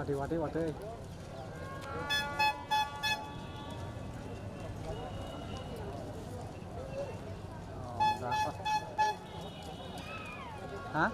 Waduh. Oh, berapa? Hah?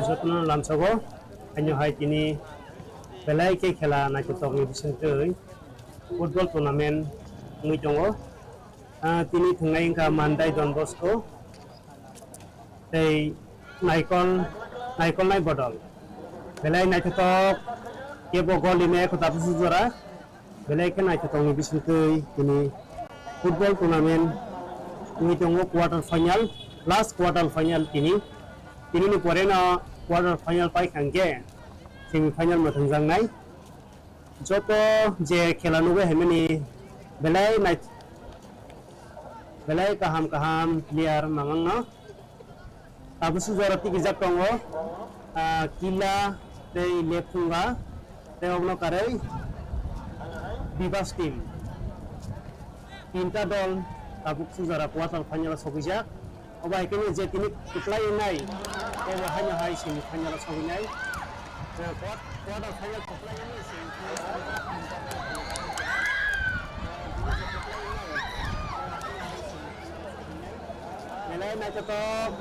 Joto Lamsogo, and you hide Chini, Belai Kela, Naikwl Bising, Football Tournament, Mwkthang, Tini Khwnaya Mandai Don Bosco, they Naikwl Bodol, Belai Naikwl, Kebo Golime, Kotapuzura, Belai Naikwl Bising, Tini Football Tournament, Mwkthang quarter final, last quarter final Tini. Ini ni Kwrwng quarter final pai khangge semi final ma thangjangnai Joto je khelanuwe hemeni belai kaham player mangangno tabusu jora tiki jak tongo kila tei lepunga tei ogno karei bibas team tinta dol tabusu jora quarter final sokijak oba ikene je tini Khwlainani oba hanya hai Simi final sokinai quarter final Khwlainani Simi belai naik tetap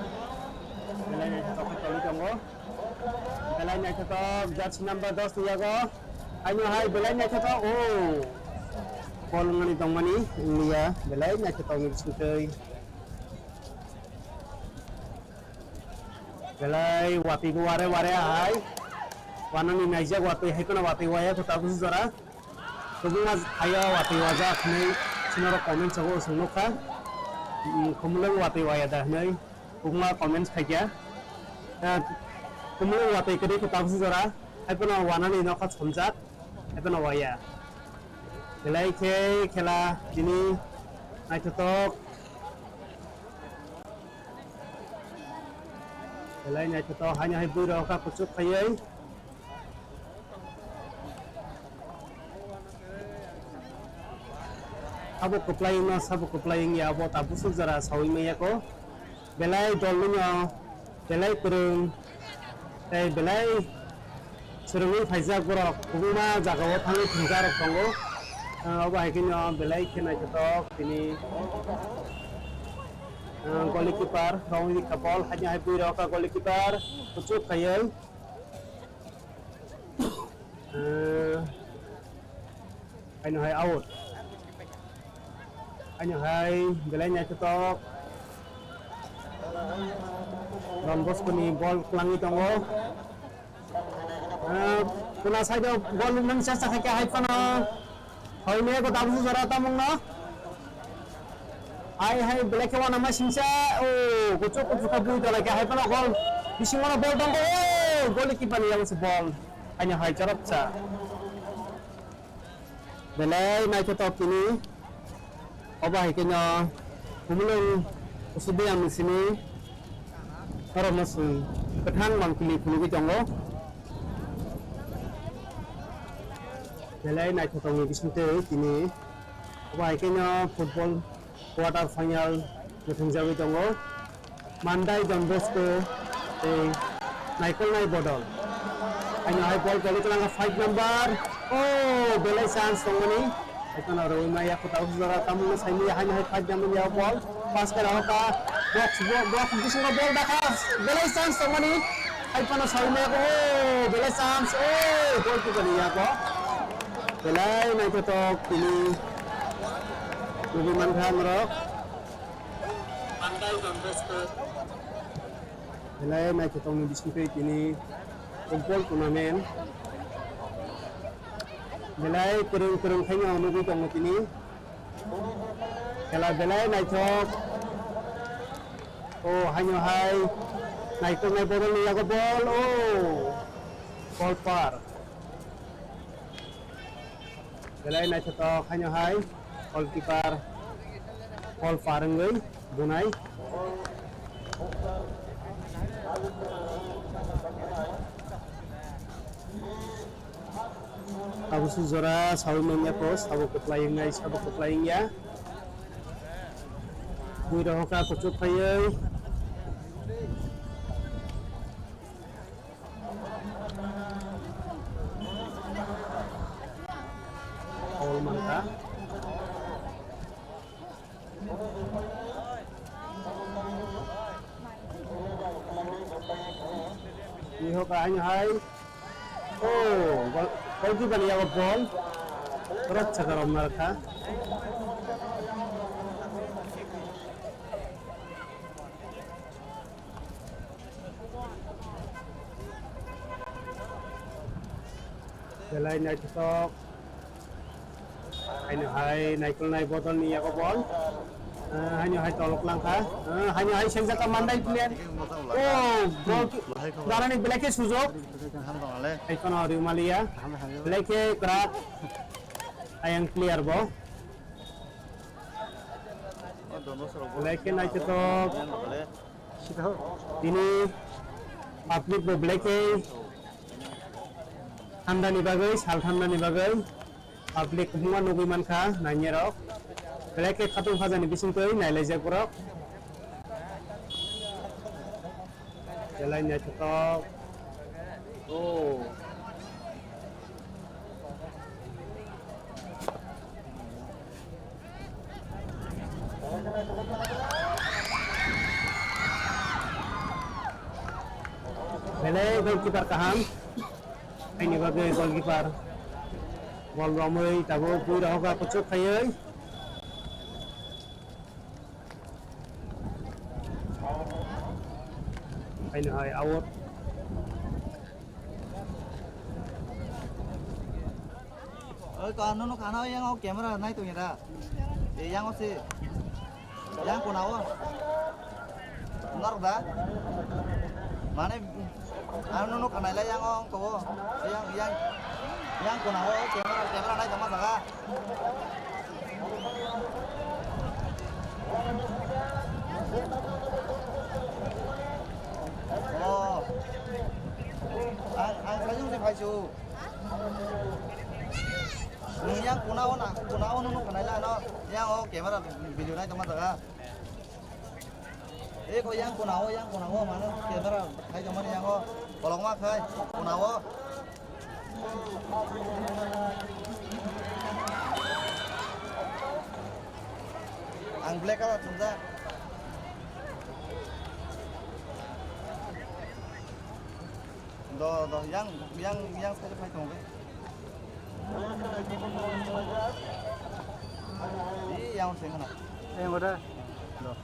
kali tongo belai naik tetap judge number 10 dia ko hanya hai belai naik tetap oh Khwlainani tongmani Nukya belai naik tetap ngisutei belai wati ko ware hai wanani naija wati hai kono wati waya ko tabu jora tobunga haya wati waja khni sinoro comment sago sungnoka Khumulwng wati waya dah nai kuma comments khaja Khumulwng wati kedi ko tabu jora hai kono wanani no kha chomjak hai kono waya belai ke khela jini naitotok belai naitotok hanya hai buiro ka kuchuk khayai abo Khwlainani ya abo tabusu jara sawi meya ko belai dolunyo belai Kwrwng tei belai Kwrwngwi phaijak borok kubuma jagao thangi thingjarok tongo abo haikino belai khenai totok tini goalkeeper Kwrwngwi kapol hanya hai buiro ka goalkeeper kuchuk khayai aino hai out anh hai belai naik totok Bosco ni ball Khwlainani tongo kuna side ball nang sasa kaya hai pana hoi me ko tabu jora tamong na hai belai ke wana masinsa oh kucuk ka bui tola kaya hai pana gol Bising mana ball tongo oh goalkeeper ni yang ball hanya hai carap sa belai naik totok ini oba hikenya Khumulwng usubiyam Simi Norok masui Khwnang mangkili Khwnwi tongo belai naik tongi bisinte tini oba hikenya football quarter final Mochwngwi tongo Mandai Bosco Naikwl Bodol hanya hai ball kali kelanga 5 number oh belai chance tongoni Ito na rin maya ko tayo sa tamu na sa inyo hanya hai naman ya ball pass ka lang ka box gusto nga ball bakas belai chance to mani ay pa na sa inyo ko belai chance goal ko kaniya ko belai na ito to pili Mandai Norok Mandai Bosco belai na ito tong biskuit ini football tournament belai Kwrwng khanya nugi tongo tini kela belai naitok oh hanya hai Naikwl Bodol ni yago ball oh ball par belai naitok hanya hai goalkeeper ball Kwrwngwi bunai Abu suzora sawi menya pos abu Khwlainani abu Khwlainani ya buiro hoka kuchuk khayai all manta ini hoka hanya hai oh goalkeeper ni yago ball berat cakaram mereka belai naik tok hanya hai Naikwl Bodol ni yago ball hanya hai tolok langkah hanya hai senjata Mandai player oh darah ni belai ke sujok icon ori malia belai ke kerat ayang clear bo belai ke naik tok Sito. Ini public bebleke ঠান্ডা নিবাগৈ সাল ঠান্ডা নিবাগৈ public kumwa nugi manka naiywiTongnairok beleke khatung khajani bisingtoi nailaijak borok belai naithotok Oh. belai goalkeeper kaham ini bagai goalkeeper bol romoi tabo pui rohoga pucuk khayoi ini hai out còn nó khá nói yang kém ra nay tụi ra để yang gì yang của nào nó ra mà này nó cái này là yang ông cô yang của nào kém ra đây tao mà ra anh phải dùng gì phải chú yang của nào nó cái này là nó yang kém ra video này tao mà ra có yang của nào mà nó kém ra thấy cho mình yang có lòng mắt thôi của nào ang black ka chúng ta do yang sẽ phải thùng cái đi yang sẽ cái nào Em ở đây. Rồi.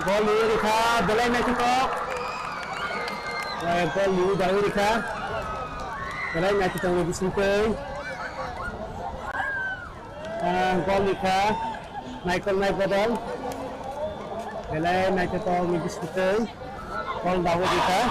Gol liu dikha belai naithotok gol liu daru dikha belai naithotok bisingtoi gol dikha Naikwl nai Bodol belai naithotok bisingtoi gol daru dikha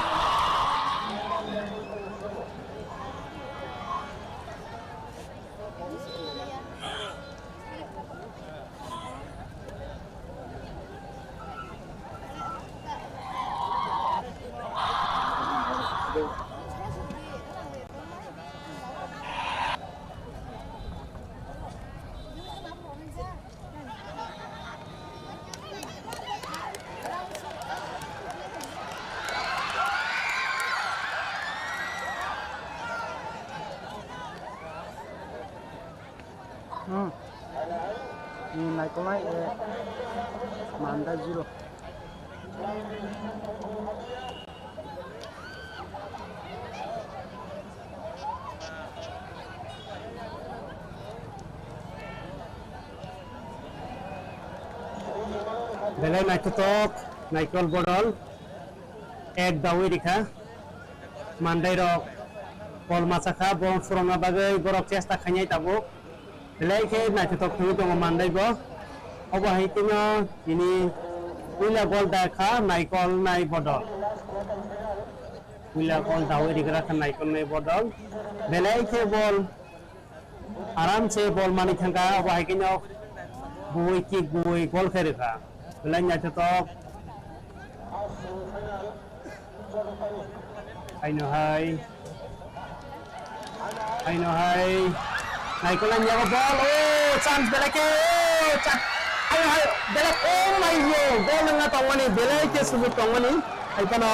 Ini Naikwl Mandai 0. Belai Naikwl Naikwl Bodol ek dawi dikha Mandai rok pol masakha bon suranga bagai borok chesta khanyai tabuk belai ke Naikwl khungi tong Mandai bo obo haitino ini puila gol dakha Naikwl nai Bodol puila gol dawi dikha Naikwl nai Bodol belai ke bol aram se bol mani thangka obo haitino bui kick bui gol kherika belai Naikwl I know hai Naikwl nya ko ball oh chance belai ke oh chance ayo hai belai oh my god ball nga tongani belai ke subut tongani ai kana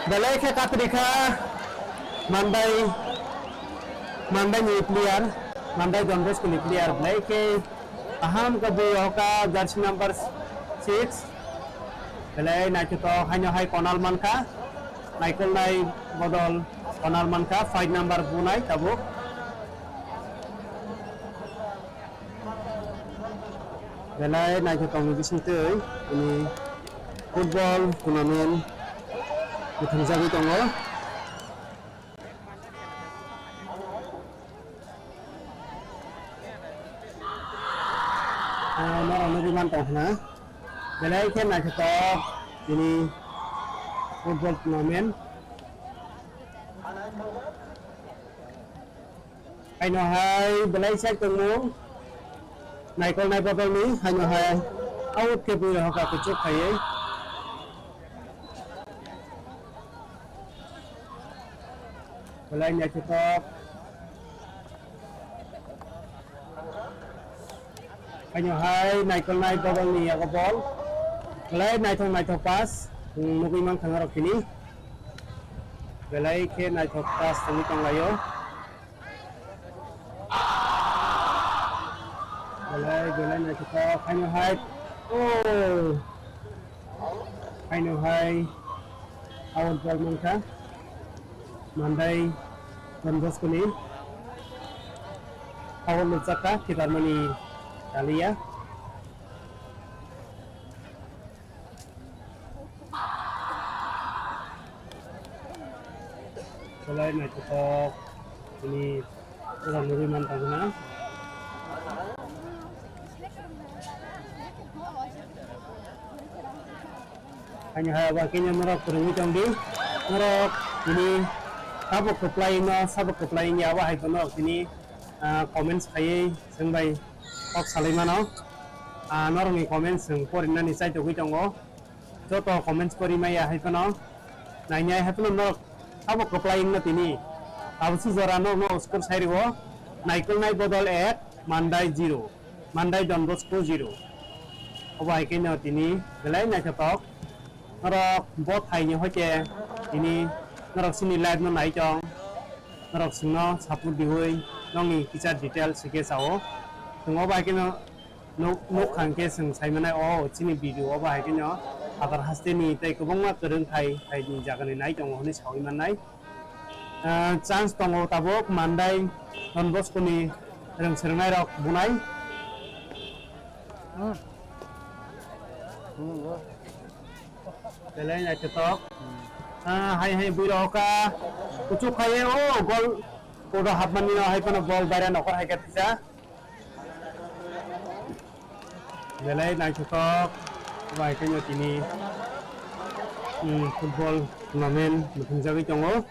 belai ke katrika Mandai ni player Mandai Donbos ko ni player belai ke aham ka bu hoka jersey number 6 belai Naikwl hanya hai konal manka Naikwl nai Bodol konal manka 5 number bunai tabuk belai Naikwl tong bising teuy ini football turnamen ditunjagi tongo Norok diman tongna belai ke Naikwl ini football turnamen ai no hai belai sek tengmung Naikwl nai Bodol ni hanya hai out ke pura hoka kucuk khai belai Naikwl hanya hai Naikwl nai Bodol ni ya ball belai NaiywiTongnairok pas Mochwngwi Khwnarok kini belai ke NaiywiTong pas tani tonglayo belai NaiywiTong hanya hai oh hanya hai awal ball mangka Mandai Donbos kini awal lutsaka kita mani kaliya belai Naikwl ini orang lebih mantap na hanya hawa kini Norok Kwrwngwi Tongdi Norok ini sabuk keplain ya wah itu Norok ini comments khai sengbai ok salaimano Norok ni comments seng Khwlainani sai to tongo Joto comments kori maya haitono nainya haitono Norok sabuk keplain na tini absu zorano no uskor sairiwo Naikwl nai Bodol 1 Mandai 0 Mandai Donbos 0 obai ke no tini belai Naikwl Norok bot hai ni hoche ini Norok sini live no nai chong Norok singno sapur dihui nongi kicha detail sike sao tungo bai ke no Mwkthang ke sing saimana o Chini video obai ke no agar Haste ni tai kubongma Kwrwng thai ni jagani nai chong honi sawi manai chance tongo tabok Mandai Donbos ko ni Nuknai bunai belai Naikwl hai buiro ka kucuk khai o gol kodo hapmani no hai kono ball bare nokor hai katisa belai Naikwl bai ke tini football turnamen ditunjagi tongo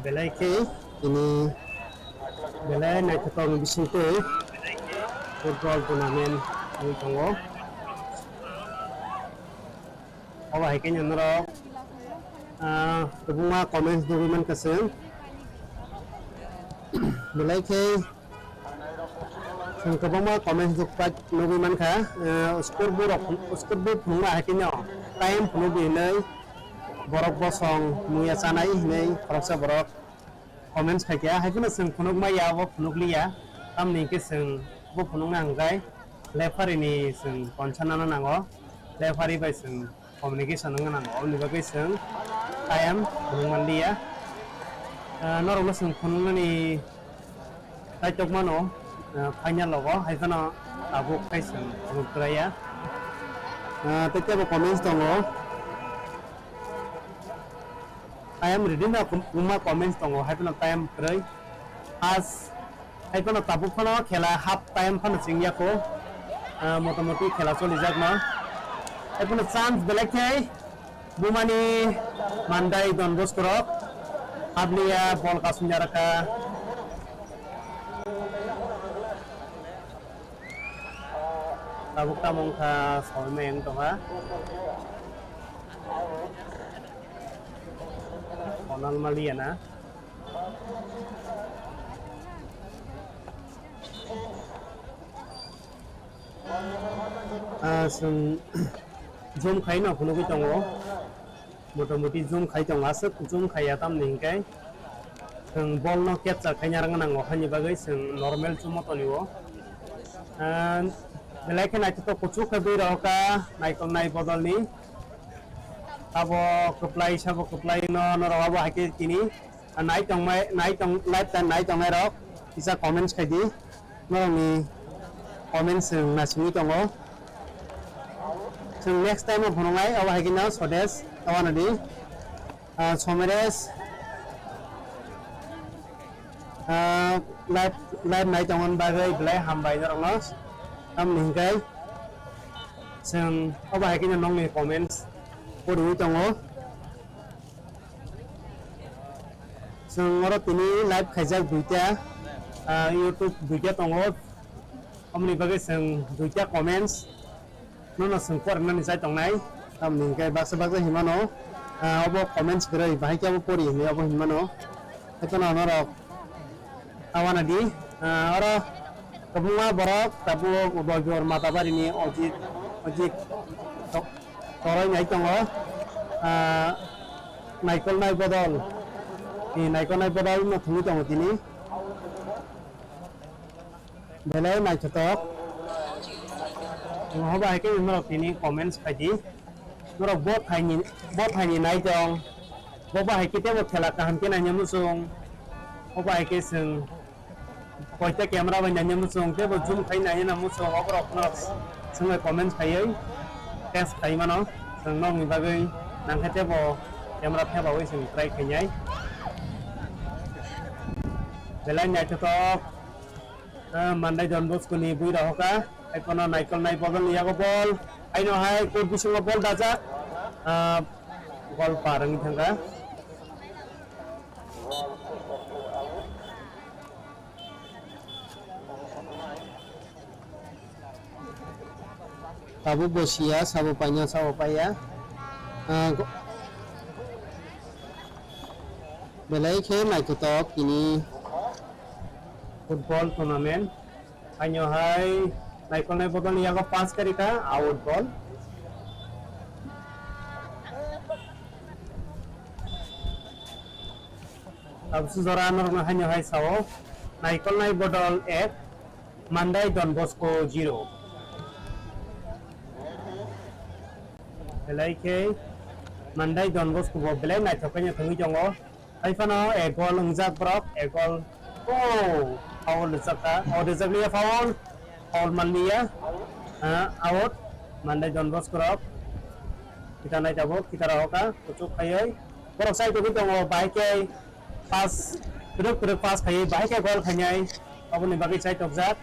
Belai ke ini belai naik tong bising ke football turnamen ini tongo awak hekenya Norok tebunga comments dokumen keseng belai ke tebunga comments dokumen ka scoreboard Khwna hekenya time Khwna binai borok bosong muya sanai nei koroksa borok comments khaikya haikuna sing Khwnwngwi ya bo Khwnwngli tamni ke sing bo Khwnwng angkai referee ni sing konchana nango referee bai sing communication nango oni bagai sing time Khwnwngli ya norok sing Khwnwngni taitok mano final logo haikuna abu kai sing Khwnwngya tete bo comments tongo I am reading the comments tongo happen of time pray as happen of tabu phano khela half time phano singya ko motamoti khela choli jak na happen of chance belek thai bumani Mandai don Bosco abliya bol kasumnya raka tabu tamong kha solmen tonga Onal Maliana sung zoom khai no Khwnwngwi tongo motamoti zoom khai tongo asuk zoom khaya tam ningkai sung ball no capture khainya rang nango hani bagai sung normal zoom toniwo belai ke naik to kuchu khabi roka Naikwl nai Bodol ni abo keplai sabo keplai no Norok abo hake kini NaiywiTongnairok bisa comments kadi Norok ni comments nasimi tongo so next time Khwnwngwi abo hake na sodes awana di someres live NaiywiTongon bagai belai hambai Norok no am ningkai sing abo hake na nong ni comments Kwrwngwi tongo sing oro tini live khaijak duita YouTube duita tongo omni bagai sing duita comments nono sing Kwrwngani sai tongnai tamni kai baksa himano obo comments grai bahai kya pori ni obo himano etona Norok awana di oro kabunga borok tabu bogor matabari ni ojik Toroi nai tongo Naikwl nai Bodol ni Naikwl nai Bodol no thungi tongo tini belai nai chotok hoba hake Norok tini comments khaji Norok bot haini nai tong boba hake te bot khela kaham ke nanya musung hoba hake sing koite camera ba nanya musung te bot zoom khai nanya na musung obrok Norok sing comments khayai test khai mano sing nong ni bagai nang khate bo camera phe ba wei sing try khanyai belai nai chotok Mandai don Bosco ni bui rahoka ekono Naikwl nai Bodol ni yago bol aino hai ko Bising bol dajak gol parang thanga tabu bosia sabu paya belai ke naikutok ini football tournament hanya hai Naikwl nai bodol yang pass karika out ball अब सुजरान और हन्य है साओ नाइकल नाइ बोडल 1 मंदाई done Bosco 0 बेलाई के मंदाई डन बॉस्को बो बेलाई नाइ थकanya थंगी जंगो हाइफानो ए गोल उंजाक ब्रॉक ए गोल ओ फाउल जका और रिजर्वलिया फाउल मानलिया आउट मंदाई done Bosco rock kita naik jabo kita rahoka kucuk kayai borok sai to dong bike pas keduk pas kayai bike gol khanyai abun ni bagi sai tokjak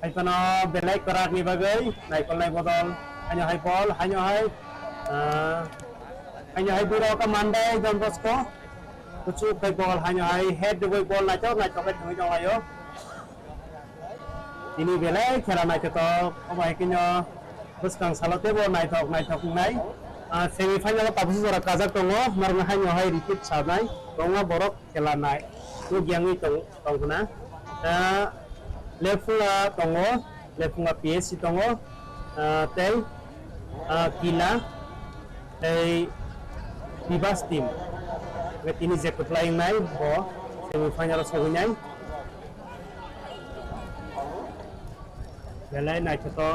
hai kono belai korak ni bagai Naikwl nai bodol hanya hai ball hanya hai biro ka Mandai Don Bosco kucuk kai ball hanya hai head the ball na chok kai thumi jong ayo ini belai khela nai to obai kinyo Bosco salote bo naitok nai semi final tabusi jora kajak tongo marna hanyo hai repeat sanai tongo borok khela nai Nukya tongkuna lefunga tongo lefunga PSG tongo tei kila tei bibas team ini jacket flying nai bo semi final sogunyai belai nai to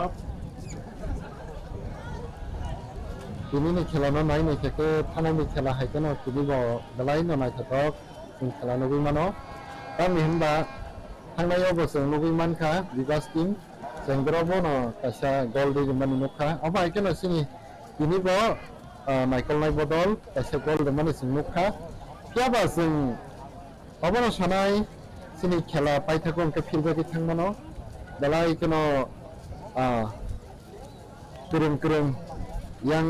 ini nih khela nai nih ke thana nih khela hai kono kini bo dalai no nai thatok sing khela no mano kami himba thangnai obo sing lubi man kha bibas team sing grobo no kasa gol di mani nukha obai kono sini kini bo Naikwl nai bodol kasa gol di mani sing nukha kya ba sing obo no sanai sini khela pai thakon ke philba ki thangmano dalai kono kurung yang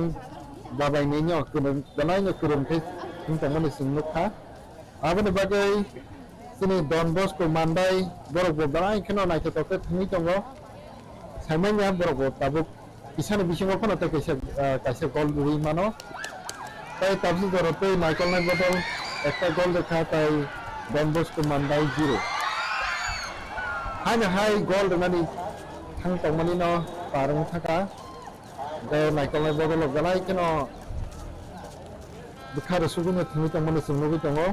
babai ninyo kurung dalai no kurung ke thingtang mani sing nukha abone bagai sini Don Bosco Mandai borok bo dalai kheno nai to ke thungi tongo saimanya borok bo tabuk isane bisingo kono ta kaise gol duri mano tai tabsi dorote Naikwl nai bodol ekta gol dekha tai Don Bosco Mandai 0 hanya hai gol mani thangtang mani no parang thaka Naikwl nai bodol dalai kheno bukhara sugunya thungi tong mani sing nugi tongo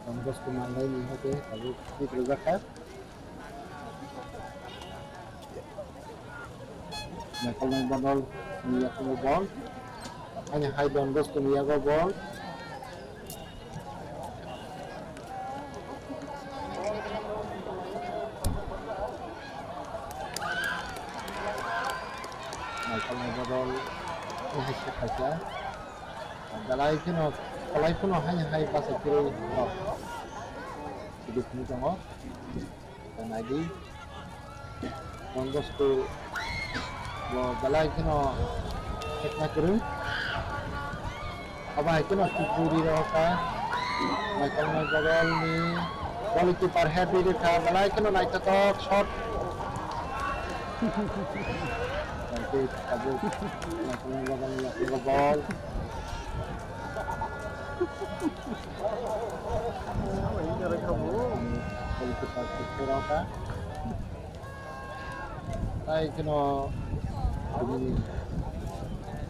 Don Bosco Mandai ni hote abu di berjakat Naikwl nai bodol ni aku ball hanya hai Don Bosco ni aku ball Naikwl nai bodol Haste kaisa dalai kheno kalai phono hanya hai pas kiri no hidup ni tongo dan lagi Don Bosco bo dalai kheno ketna kurung abai kheno tipuri roka Naikwl nai bodol ni quality par head di kha dalai kheno nai tok shot nanti tabu Naikwl nai bodol ni ball kalau kita kurangkan, saya kena ini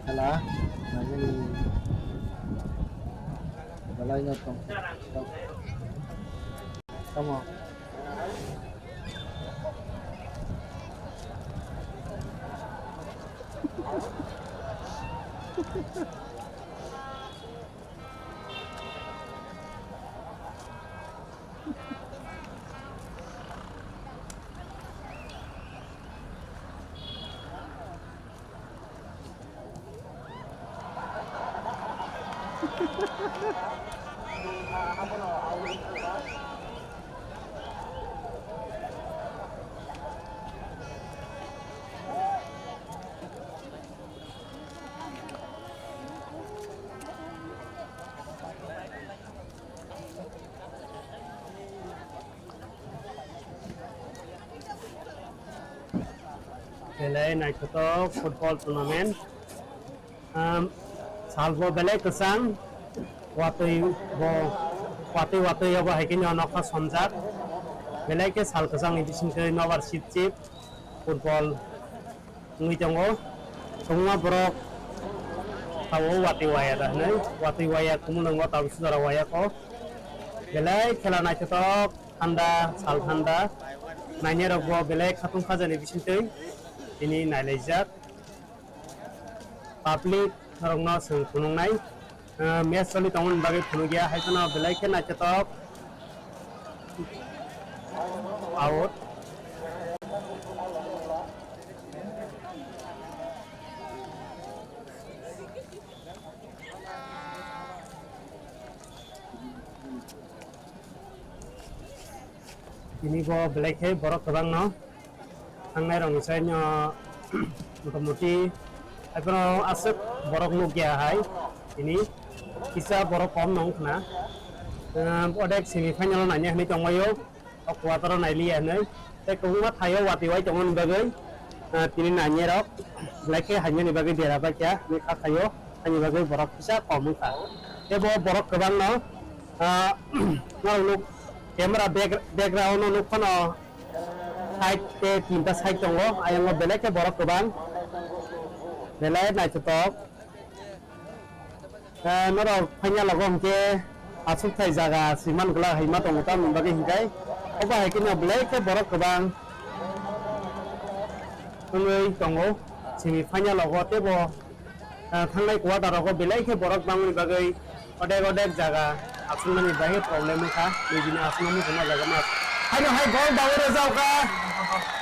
salah, nanya ni, balainya sama. belai naitotok football tournament salbo belai kesang watui abo haike nyonoka somjak belai ke sal kesang ni bising ke nobar chip football ngui tongo tongma borok tawo watui waya dah nei watui waya Khumulwng taw sudara waya ko belai khela naitotok thanda sal thanda nainyairok bo belai khatung khajani bisingtei ini nailaijak public norokno sung khwnangnai match choli tongmani bagui phunugya haikono belai ke naitotok out ini bo belai ke borok kwbang no thangnai rok ni sai no motamuti ekhano asuk borok Nukya hai ini kisa borok kom nong khna odek semi final nanya ni tongmayo quarter naili anai te kungma thayo wati wai tongon bagai tini nainyairok belai ke hanya ni bagai dera bakya ni khayo hanya bagai borok kisa kom kha te bo borok kwbang no norok camera background no kono side te tinta side tongo ayang belai ke borok kwbang belai naitotok norok phanya logom ke asuk thai jaga siman gla haima tongo ta minbagi hingai oba haikino belai ke borok kwbang ngui tongo simi phanya logo te bo thangnai quarter rogo belai ke borok bangni bagai odek jaga asumani bahi problem kha nijini asumani kona jaga ma haino hai gol dawre jauka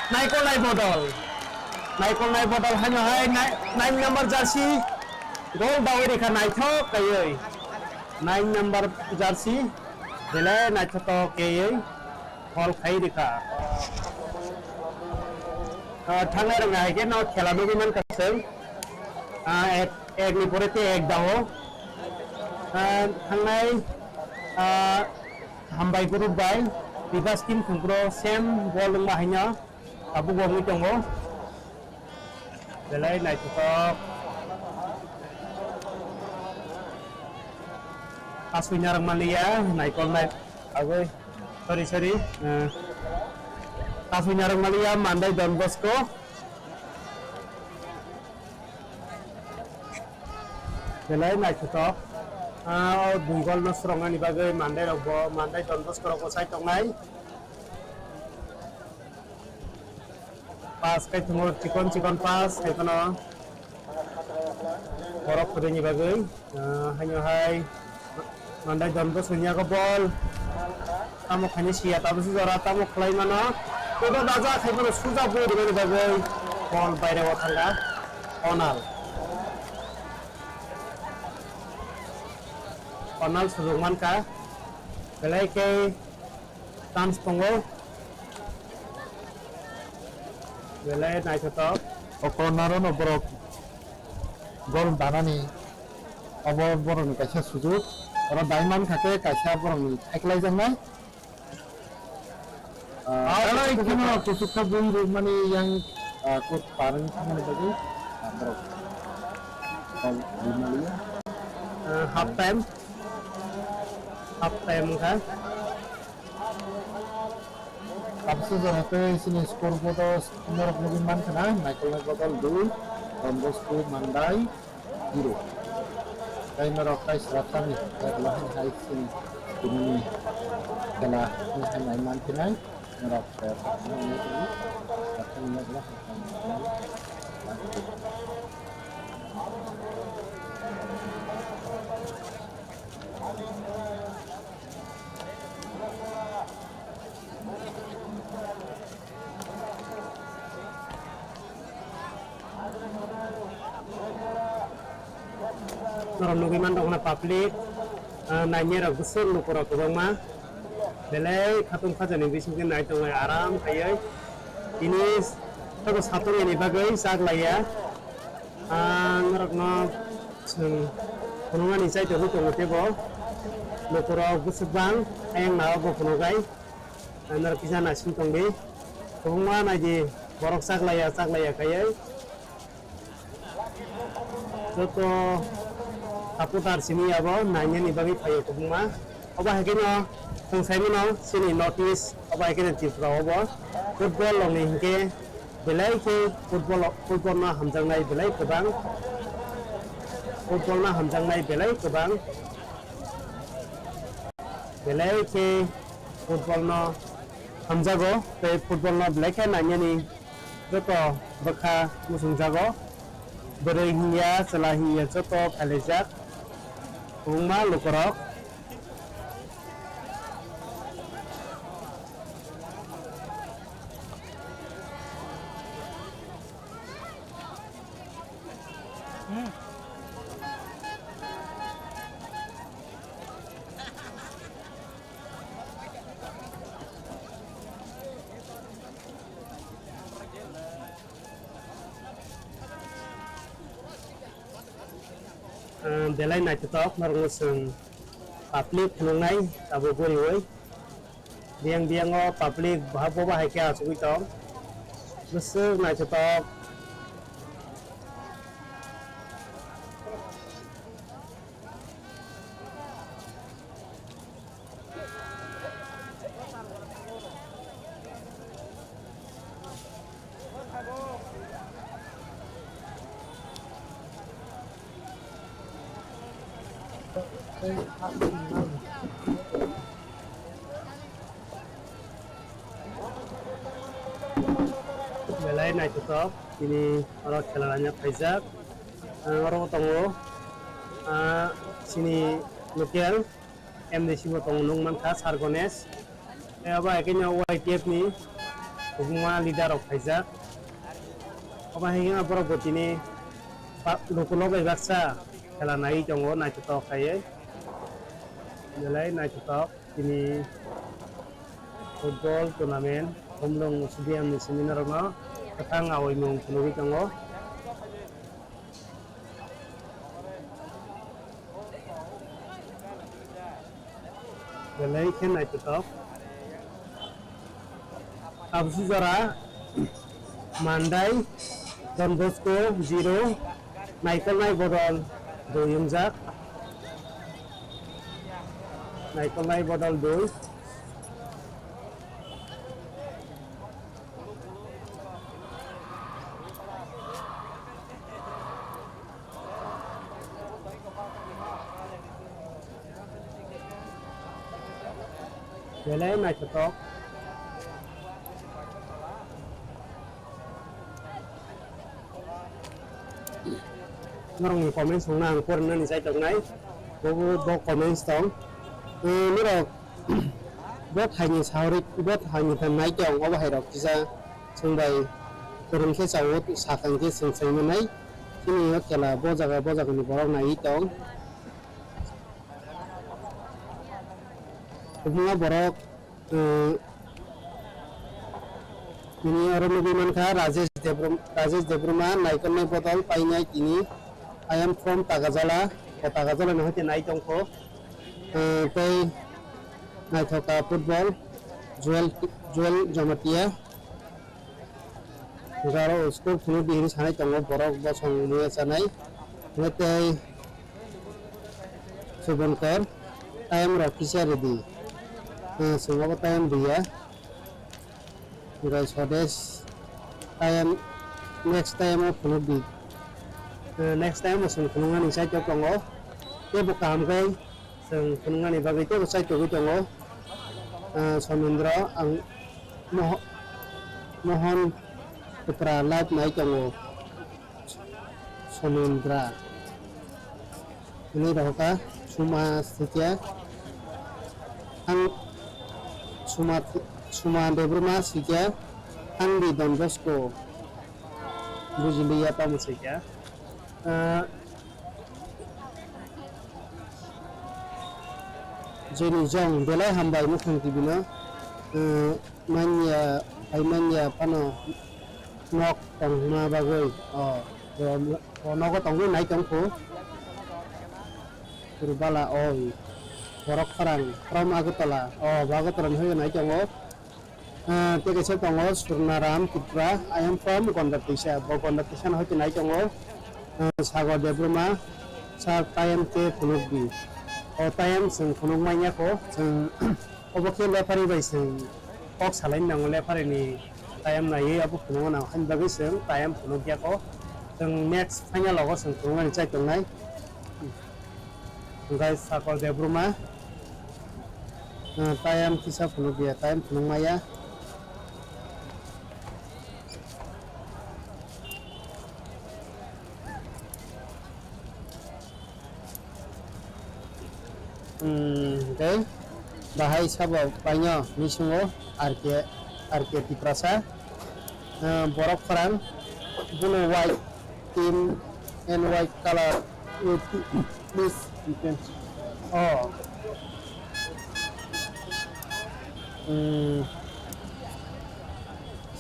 Naikwl Bodol haino hai 9 number jersey gol dawre kha naithok kayoi 9 number jersey belai naithok kayoi gol khai dikha thangnai rang hai ke no khela nugiman kaseng ek ni porete ek dawo thangnai hambai group bai Bibas team khungro same ball lung mahanya abu gomui tongo belai naitotok aswina rang malia Naikwl nai agoi sorry aswina rang malia Mandai Bosco belai naitotok Bodol no strongani bagai Mandai rokbo Mandai Bosco rokbo sai tongnai pas kai thumur chikon pas haikono borok khudeni bagai haino hai Mandai Bosco nya ko ball tamo khani sia tabusi jora tamo khwlainani kodo daja khaikono suja boi bagai ball baire wathanga Onal sujungman ka belai ke chance tongo belai naitotok okonaro no borok gol danani abo borok ni kaisa sujud ora daiman khake kaisa borok ni thaklai jangnai ala ikino kusukka bun mani yang kut parang thamani bagi borok gol dimalia half time kan Absu jahate sini skor Bodol Norok nugiman kana Naikwl Bodol 2 Bosco Mandai 0 kai Norok kai Sratani lahan hai sini ini kala ni naiman kinai Norok ini Sratani adalah Norok nugiman dongna public nainyairok gusur nukorok kwbangma belai khatung khajani bisingke naitongnai aram khaioi ini toko satungni bagai saglaya norokno sung khwnani sai to tongo tebo nukorok gusubang ayang nawa bo phnugai norok kisa nasin tongdi kwbangma naidi borok saklaya kaya Joto kaputar Simi abo nanya ni bagi payo kubuma oba hekino Tongkhe no Chini notice oba hekino tipra obo football long hingke belai ke football na hamjang nai belai kebang football na hamjang nai belai kebang belai ke football no hamjago pe football no belai ke nanya ni Joto bakha musung jago berehia selahia Joto kalejak rumah lukorok belai NaiywiTongnairok marungusung public Khwnai tabo bori biang o public bahabo bahai ke asui tong besuk NaiywiTongnairok belai NaiywiTongnairok ini orang Khwnanya pajak orang tongo sini Nukya MDC tong manka sargones aba ekenya YTF ni hubungan leader of pajak aba hingga apa botini pak lokulo baksa Khwlainani tongo NaiywiTongnairok kaya belai NaiywiTongnairok ini football tournament Khumulwng sudiam ni seminar no Mwkthang awai mung Khwnwi tongo belai ke NaiywiTongnairok absu jara Mandai Bosco 0 Naikwl Bodol 2 yungjak Naikwl Bodol 2 belai NaiywiTongnairok Norok comment songnang Kwrwngni sai tongnai bo comment tong Norok bot haini saurik bot haini tan nai tong oba hairok kisa sungbai Kwrwng ke sawo sakang ke sungsang nai Chini kela bojaga ni borok nai tong Hubunga borok ini orang lebih manka Rajesh Debruma Naikwl Bodol painai kini I am from Tagajala no hote nai tongkho pei naithoka football Joel Jamatia garo usko phunu dihini sanai tongo borok bosong nuya sanai ngotei Subankar I am Rokisha ready semua time dia guys Hades I am next time of phunu next time masuk Khwnani sai to tongo ke bukam kai sung Khwnani bagai to sai to tongo Samindra ang mohon putra live nai tongo Samindra ini roka cuma setia ang cuma Debruma setia ang di Bosco bujili apa musiknya Jeni jong belai hambai Mwkthang TV no manya pano nok tong ma bagai nok tong nai tongkho Kurbala oi borok Kwrwng from Agutala bagotran hoy nai tongo Tegese tongo Surnaram Putra. I am from Gondatisha. Gondatisha hoite nai tongo Sago Debruma sa tayam ke Khwnwi. O tayam sing Khwnwngwi nya ko sing obokhe lepari bai sing ok salain nang lepari ni tayam nai abu Khwnwng na han bagi sing tayam Khwnwgi ko sing next final logo sing Khwnwng chai tongnai. Guys Sago Debruma tayam kisa Khwnwgi tayam Khwnwngwi ya. Okay, bahai sabab banyak misungo arke tiprasa borok Khwrwng blue white in and white color with this different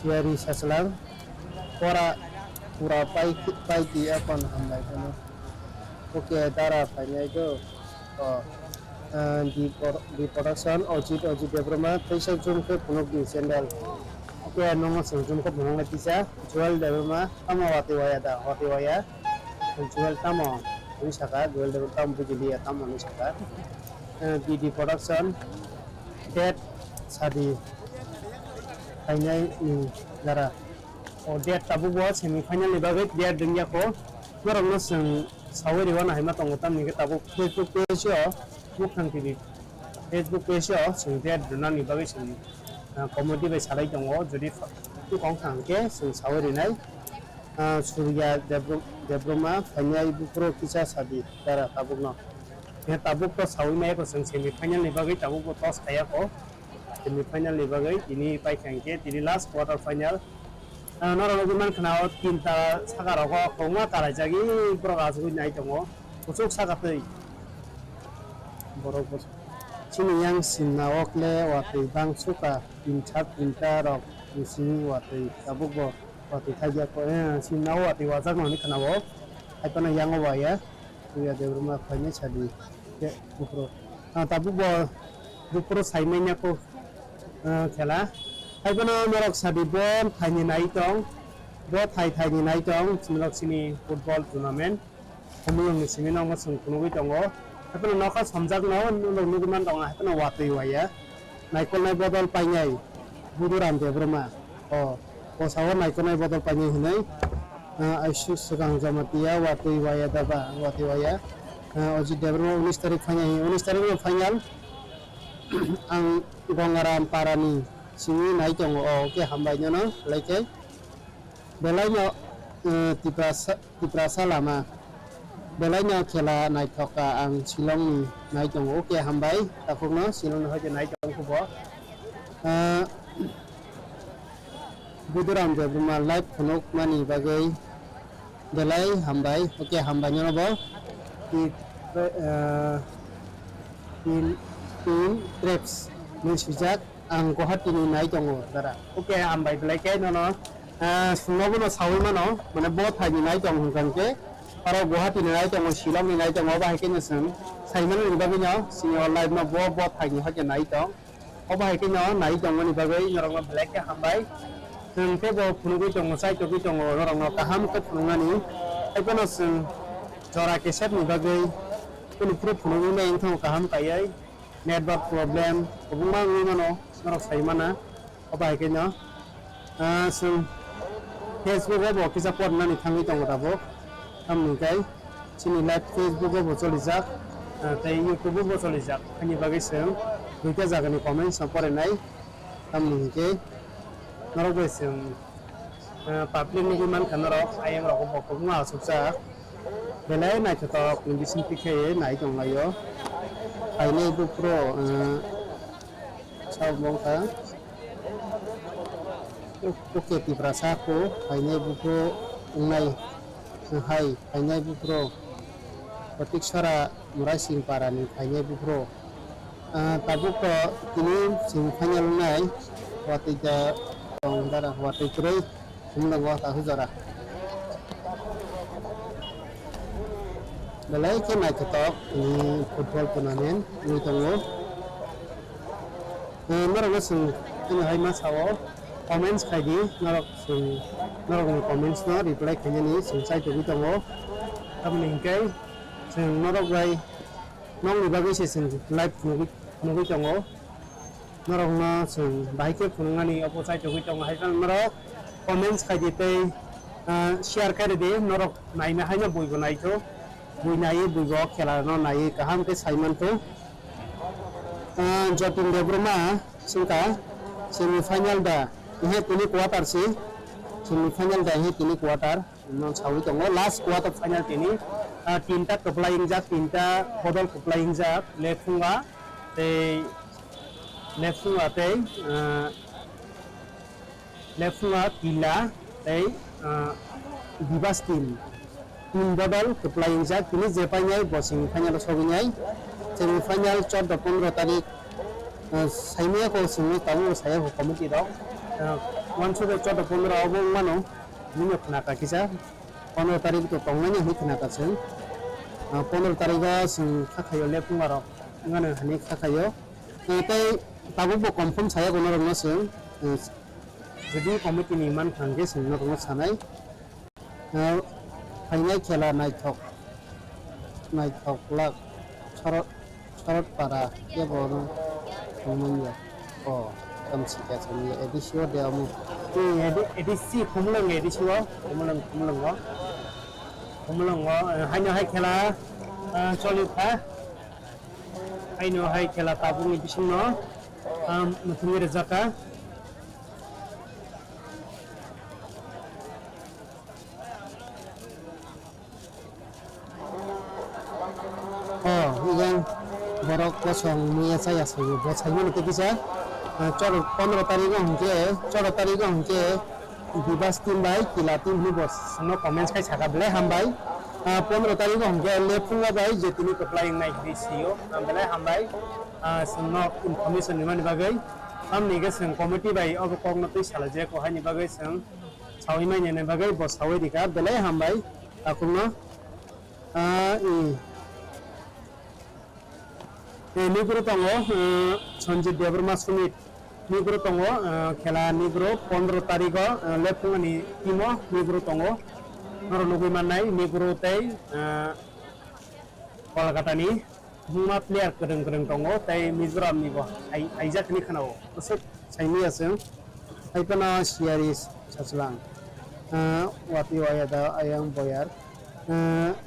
siari saselang pura pai di apa namanya itu. Oke, darah banyak itu. Di production ojit Debruma facial zoom ke Khwnwgi sandal. Oke, nongo zoom ke Khwnwng tisa jual Debruma tamo wati waya jual tamo nisaka jual Debruma tamo bujili tamo nisaka. Di production dead sadi final ni gara. O dead tabu buat semi final ni bagai dead dunia ko. Norok sing sawi riwan ahima tongotam ni tabu Facebook page Mwkthang TV Facebook page sing dead dunan ni bagai sing comedy bai salai tongo jodi tu kongthang ke sing sawi rinai Surya Debruma Khwna bukro kisa sadi dara tabukno. Ya tabuk to sawi mai ko sing semi final ni bagai tabuk ko tos kaya ko semi final ni bagai ini pai khangke ini last quarter final. Norok man khnao tinta sagarok khongma tarajagi prograsui nai tongo usuk sagatei borok Chini yang sinawok le watei bang suka pinta rok Simi watei tabuk bo watei thajia ko sinaw watei wajak no ni khnao aipana yang waya Surya Debruma Khwna chadi ke bukro tabuk bo bukro saimenya ko khela aipana norok sadi bom thani nai tong bo thai ni nai tong simlok sini football tournament Khumulwng ni simi nang sung Khwnwgi tongo. Tapi nak samjak nawa nunggu man tong tapi nak wati waya. Naikwl nai Bodol painai buduran Debruma. Sawan Naikwl nai Bodol painai hinai. Aisyuk segang jamatia wati waya daba wati waya. Oji Debruma 19 tarik painai 19 tarik final. Ang gongaran parani sini nai tong ke hambai nyono leke. Belanya tiprasa lama. Belanya khela nai thoka ang Shillong ni nai tong oke hambai takukno Shillong hoje nai tong kubo buduram Debruma live phonok mani bagai belai hambai oke hambai nyono bo in trips ni sujak ang Guwahati ni nai tong dara oke hambai belai ke nono sunogo no sawi mano mane bo thai ni nai tong hungkangke Para Guwahati ni nai tong Shillong ni nai tong ba hakin sen saiman ni bagai nyo senior live ma bo thai ni hoje nai tong ba hakin nyo nai tong ni bagai norok black ke hambai sen ke bo Khwnwgi tong sai to ki tong norok no kaham ke Khwnwngani aipana sen jora ke set ni bagai kun pro Khwnwgi me ingthong kaham kayai network problem obuma ngi mano norok saimana ba hakin nyo sen Facebook bo kisa pod na ni thangi tong ta bo Amnikai Chini live Facebook bo cholijak tai YouTube bo cholijak ani bagai sem duita jagani comment sapore nai amnike norok bai sem public ni man khanorok ayang rok bo kongma asuksa belai nai thotok ni bising tikhe nai tonglayo aine bu pro sabongka oke tiprasa ko aine bu pro nai Hai, hanya bukro. Petik suara murai sing parani, hanya bukro. Tabuk ko ini sing hanya lunai. Waktu itu tong darah, waktu itu Khumulwng waktu aku darah. Belai ke naik ketok ini football turnamen ini tunggu. Norok sing ini hai masawo comments kaidi Norok sing Norok comments no reply kanya ni sing sai tu bitongo tamni hingkai sing Norok gai nong ni bagi sing live nugi tongo Norok na sing baike Khwnani opposite tu bitongo hai kan Norok comments kaidi te share kare de Norok nai na hai na bui go nai to bui nai bui go khela no nai kaham ke saiman to Joto Debroma singka semifinal da ini tini quarter sih semifinal da ini tini quarter non sawi tongo last quarter final tini tinta Khwlainani jak tinta Bodol Khwlainani jak lefunga te lefunga kila te bibas tim Bodol Khwlainani jak tini jepanyai bosing final sobinyai semifinal 14 tarik Simi ko simi tamu saya ko komiti dok once the 14 abong mano ninyo Khwnaka kisa 15 tarik to Tongdi ni Khwnaka sen 15 tarik ga sing khakhayo lepung aro ngane hani khakhayo tai tabu bo confirm saya ko norong sen jadi komiti ni man khangge sing norong sanai final khela Naikwl lak Sorot para ya bono Khumulwng oh kamsi ka sami edisio de amu edisi Khumulwng edisio Khumulwng hanya hai khela choli pha aino hai khela tabung ni bising no Mochwngwi rezaka oh yang Norok kosong mia saya sayu buat saya nanti bisa coro 15 tarik hongke bibas tim baik kila tim ni bos no comments kai chaka bele ham bai 15 tarik hongke lepunga bai jetini Khwlainani naik visio bele ham bai no information ni mani bagai am ni ge sing committee bai ob kong no tui sala je ko hani bagai sing chawi mai ne bagai bos chawi dika bele ham bai akunno Nigro tongo Sanjit Debroma Sumit Nigro tongo khela Nigro 15 tarik lepungani timo Nigro tongo Norok Mandai Nigro tei Kolkata ni huma player Kwrwng tongo tei Mizoram ni bo aijak ni khanao usuk saimi aseng aipana siaris saslang wati wayada ayang boyar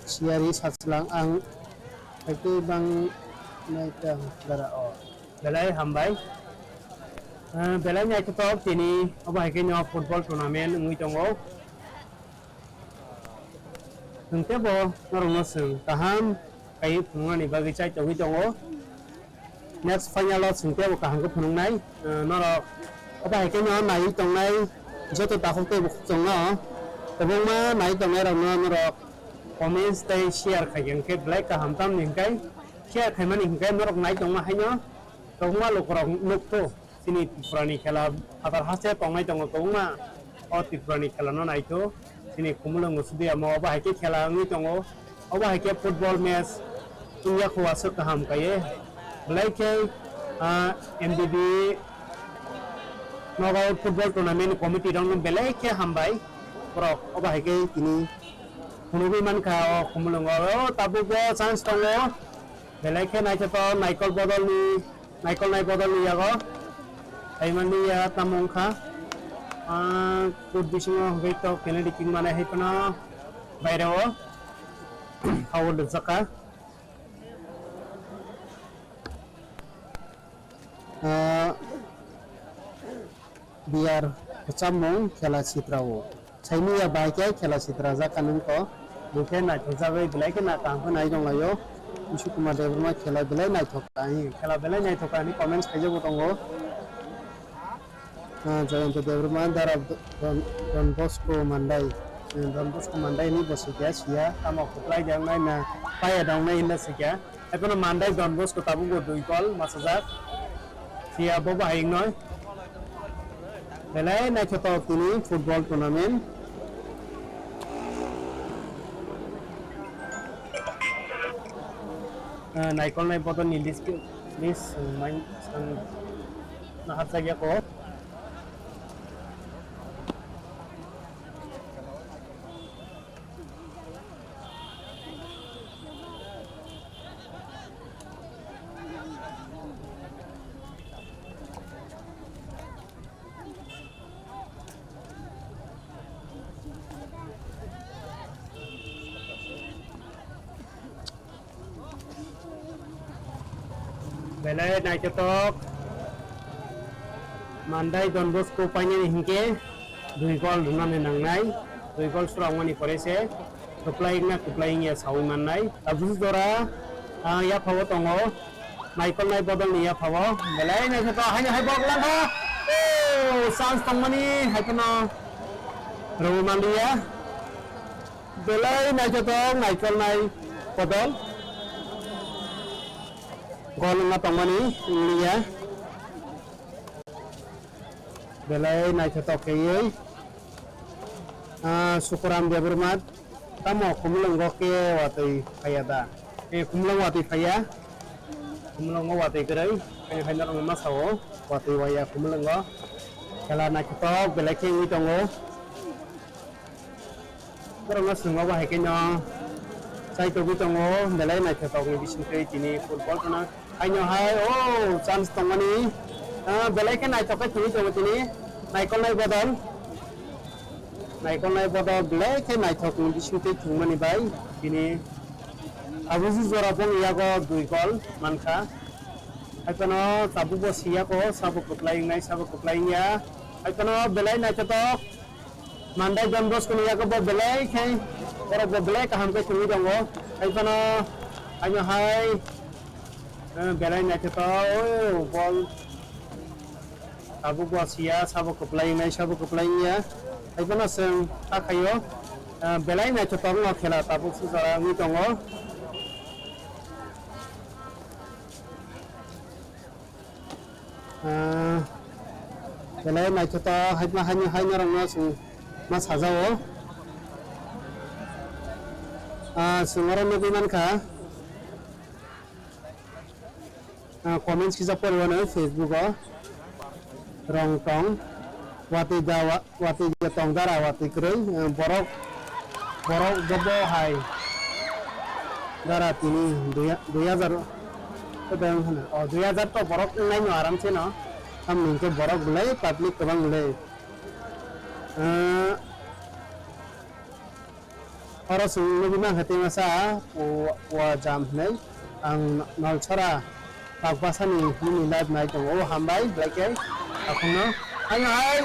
siaris saslang ang itu bang Naikwl darao belai hambai belai nyai ketok tini obai ke nyo football tournament ngui tongo nungte bo norong sing taham kai Khwnani bagi chai tongi tongo next final singte bo kahang ko Khwnai Norok obai ke nyo NaiywiTongnai Joto takok te bo tongo tabong ma NaiywiTongnai Norok comments te share khagen ke black ka hamtam ningkai Kia kaiman hingkai Norok nai tongma haino tongma lokrong nukto sini Khwrani khela atar Haste tongnai tongo tongma o Khwrani khela no nai to sini Khumulwng usudi amo ba haike khela ngi tongo oba haike football match India ko asuk kaham kaye like MDB Naikwl football tournament committee rong belai ke hambai prok oba haike tini Khwnwi man kha Khumulwng o tabu ko chance tongo belai ke naik to Naikwl Bodol ni yago aiman ni ya tamong kha Bising hoi to Kennedy king mana hai pana bairao awal zaka biar kecamong khela chitrao Simi ya baike khela chitra zakanung ko bukan naik jagai belai ke nak angko naik dong layo isu kuma Debroma khela belai naik thokani comments kaje botongo Joto Debroma darab Don Bosco Mandai ni bosikya sia tamo kuplai jang nai na paya dong nai na sikya ekono Mandai Don Bosco tabu go duikol masajak sia boba hing noi belai naik thok tini football tournament Naikwl nai Bodol ni list main nahatsagia ko. Belai naik cetok Mandai Don Bosco panya hingke 2 gol dungan nangnai 2 gol surangwani korese kuplaing ya sawi mannai abus dora ya phawo tongo Naikwl nai Bodol ni ya phawo belai naik cetok hanya hai bok lang ha sans tongmani hai kono ro mandia belai naik cetok Naikwl nai Bodol gol nga tongmani niya belai naik cetok kayai syukuran dia bermat tamo Khumulwng ke watai khayada Khumulwng watai khaya Khumulwng watai gerai kaya khayna rong masawo watai waya Khumulwng kala naik cetok belai ke ngi tongo Kwrwng sungwa ba hakenyo sai to tongo belai naik cetok ni Bising Chini football kana ayo hai chance tongmani belai ke naik cetok chini tongo chini Naikwl nai Bodol belai ke naik cetok ni Bising Chini bai chini abusu jora pong yago 2 gol manka aikono sabu bosia ko sabu kuplaing ya aikono belai naik cetok Mandai Don Bosco yago belai ke ora belai ka hamke chini tongo aikono ayo hai belai naik cetok bol sabu bosia sabu kuplaing ya aikono seng akayo belai naik cetok no khela tabu sujara ngi tongo belai naik cetok hanya rong mas hajawo sungaran nugi manka comments kisa porwana Facebook rong tong wati tong dara wati krei borok gobo hai dara tini 2000 kedang 2000 to borok nai no aram se no am ningke borok bulai public kabang bulai ora sung nugi mang hate masa wa jam nei ang nol chora pagbasani ni live night o hambai black akhno ayo hai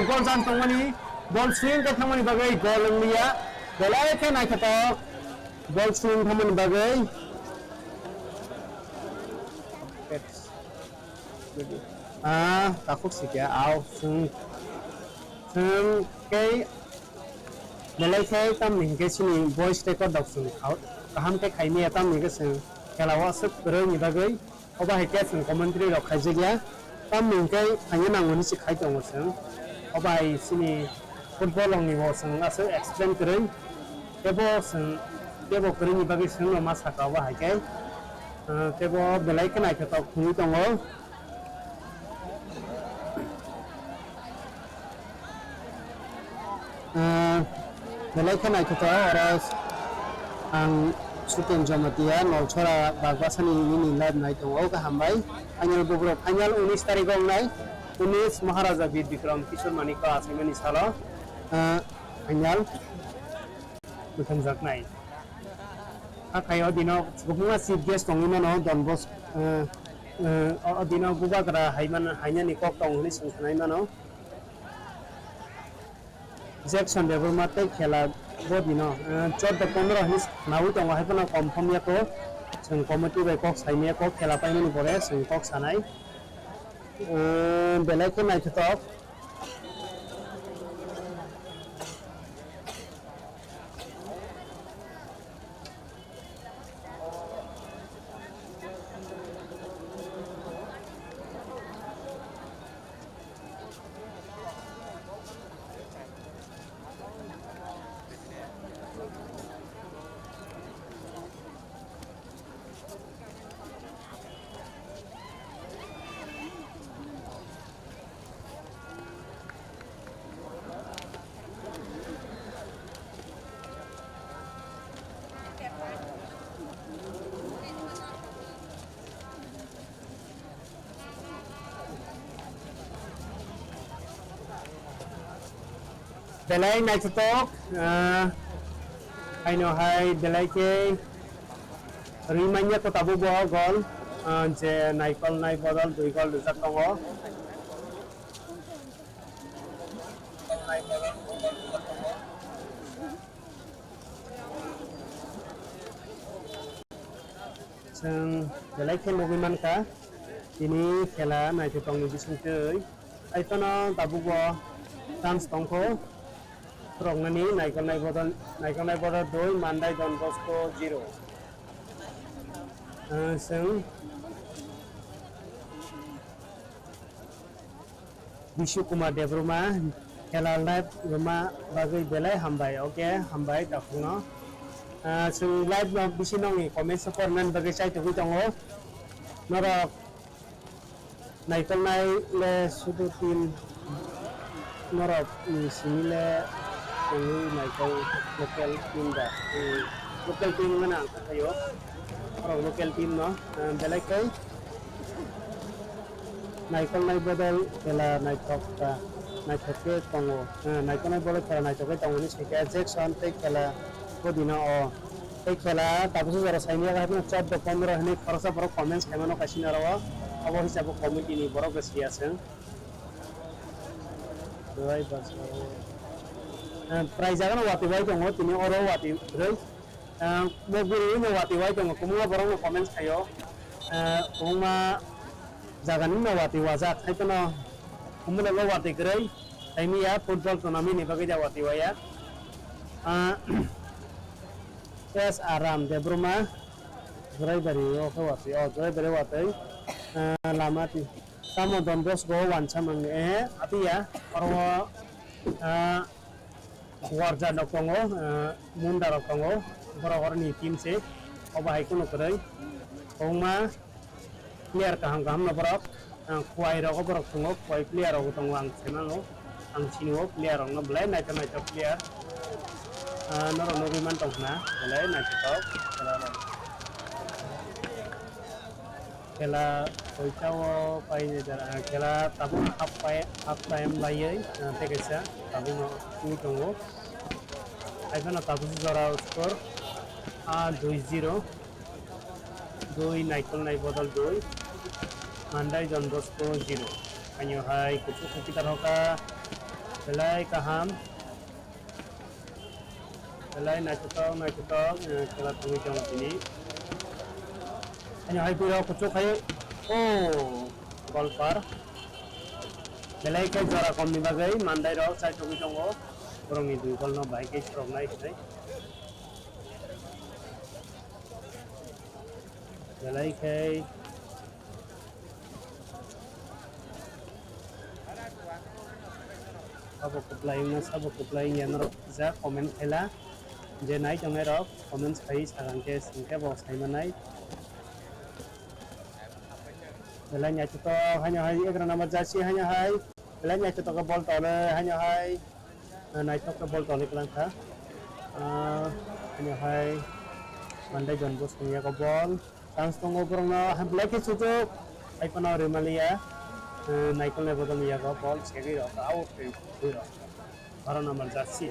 gol san tongmani ball swing ka thamani bagai gol niya belai ke nai khato ball swing thamani bagai takut sih ya sung cái belai ke tam ning ke sini voice record dok sung kaham ke khaini tam ning ke sung kelawa sep bere ni bagai oba heke sung commentary rok khaije ya tam ning ke hanya nang ni sikhai tong sung oba sini football ong ni wo sung asu explain keren tebo keren ni bagai sung ma saka oba heke tebo belai ke nai ke tok ni tongo belai ke naik cetok oras ang sutin jamatia nol chora bagbasani ini live naik tongo ka hambai anyal bubro anyal 19 tarik ong nai 19 Maharaja Bir Bikram Kishore Manik ka asimani sala anyal mutham jak nai akayo dino bukma chief guest tongi no Don Bosco dino buba kara hainya ni kok tong ni sungkhnai mano Jackson level mate khela bodino 14-15 his nau tong hai pana confirm ya ko sung committee bai kok saimia kok khela paini ni pore sung kok sanai belai ke nai cetok belai naitotok aino hai belai ke rimanya ko tabu bo gol je Naikwl nai Bodol 2 gol rijak tongo जों belai ke logiman ka ini khela naitotongni bisingtui aitono tabu bo chance tongkho Khwrwngani Naikwl nai Bodol 2 Mandai Bosco 0 जों Bisu Kumar Debruma khela live ruma bagai belai hambai oke hambai dakungno जों live no bisinongi comment support nan bagai sai tuhi tongo Norok Naikwl nai le sudu tim Norok ni Simi le Naikwl local team da local team mana ayo orang local team no belai kai Naikwl nai Bodol khela naitokke tongo Naikwl nai Bodol khela naitokke tongo ni seka Jackson te khela kodina o te khela tabusu jara saimia ga na 14 15 hne khorsa borok comments kemano kasina rawa abo hisabo committee ni borok gesiasen doi bas prize agana wati bai tongo tini oro wati rei moguri no wati bai tongo kumula borok no comments kayo kumma jagani no wati wajak haitono kumula lo wati grei taimi ya football tournament ni bagai wati waya yes aram de bruma grai bari o wati o grai bari wati lamati tamo don Bosco wancha mang ati ya oro warja dokongo munda dokongo borok ni team se obai kuno grai ongma player kaham kaham no borok kwai ro borok tongo kwai player ro tongo ang senalo ang Chini player no blai naito player Norok no biman tongna blai naito khela oitao pai ne dara khela tabu half time laiye tekesa tabu no ni tongo aibana tabu jora score 2-0 2 Naikwl nai Bodol 2 Mandai Bosco 0 anyo hai kuchu kita roka belai kaham belai naitotong khela tumi jong ini anyo hai piro kuchu khai golpar belai ke jora kom ni bagai Mandai ro sai tumi jong Khwrwngni 2 gol no bai ke Khwrwngnai hai belai ke sabo kuplai ya Norok za comment khela je NaiywiTongnairok comment khai sagangke singke bo saimanai belai nya to hanya hai 11 number jersey hanya hai belai nya to ka ball tole hanya hai naitok ka ball tole pelangka hanya hai Mandai Bosco ya ka ball chance tongo Khwrwngno belai ke sujuk aipano remalia Naikwl nai Bodol ya ka ball segi ro out ke ro 12 number jersey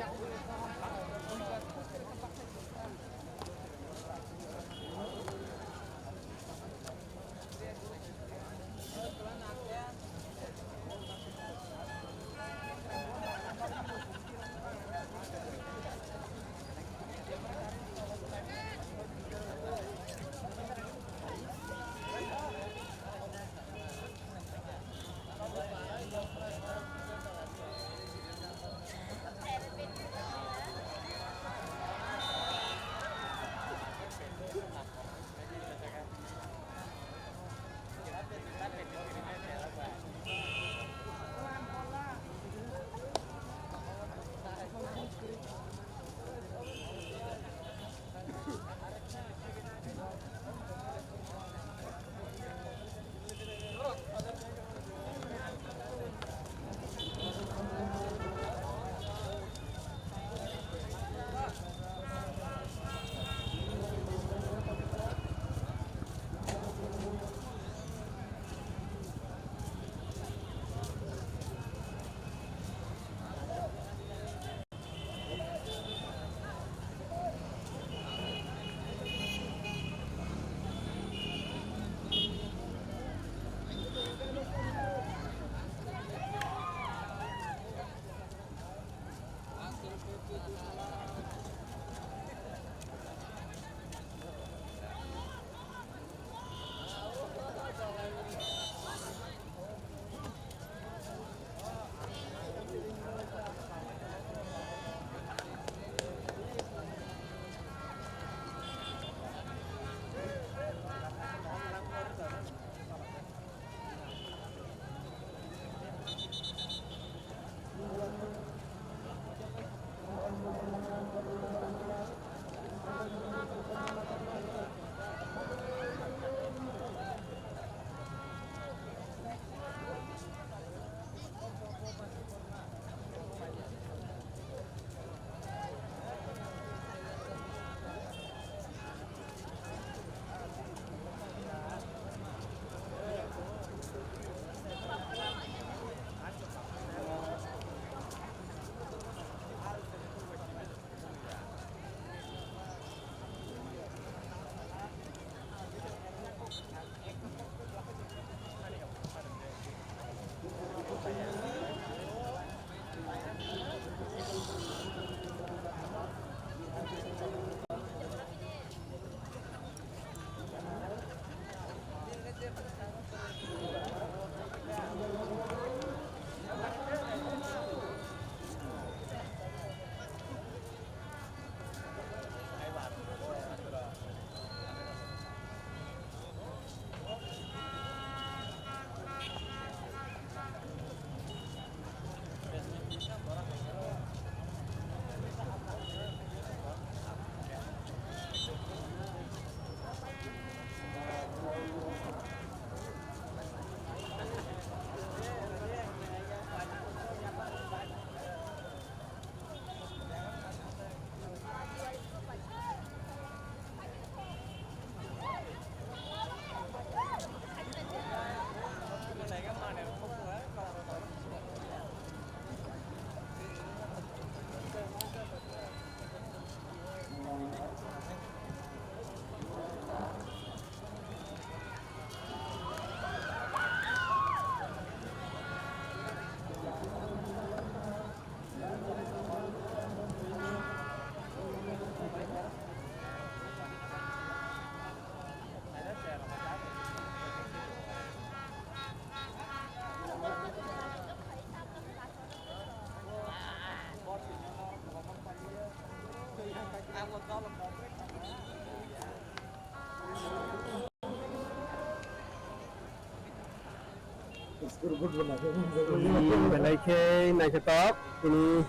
belai ke naiktok ini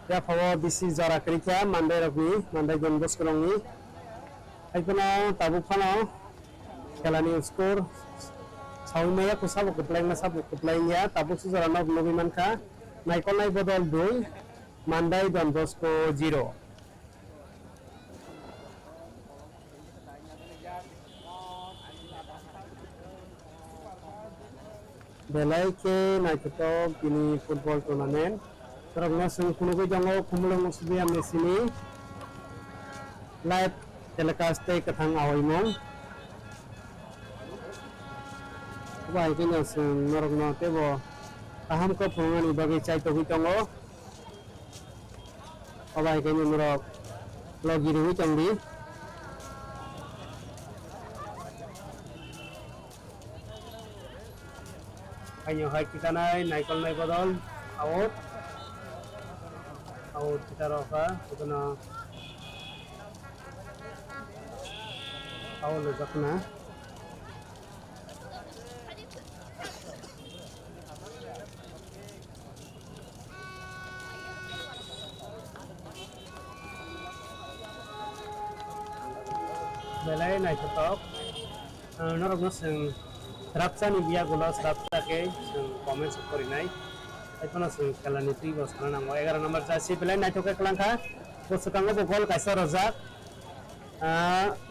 ya pawo bisi jara kerja Mandai rokni Mandai jon Bosco rokni aikono tabu phano kelani skor saumaya kusabo kuplaing na sabu kuplaing ya tabu sujara nok lobi manka Naikwl nai Bodol 2 Mandai jon Bosco 0 belai ke naiktok ini football tournament Khwrwng sing Khwngwi jango Khumulwng usbi amne Simi live telecast Khwthang awaimong bai kenya sing Norok no tebo aham ko Khwngani bagi chai to jango bai kenya Norok logi ri Tongdi Ayo hai kita Naikwl nai Bodol out kita roka itu na out lezak na belai naik top Norok no sing rapsa ni biya gulos rapsa ke sing comment kori nai Itono sing kelani tri bos kana mo 11 number jasi belai nai toke kelangka bos kanggo bogol kaisa rozak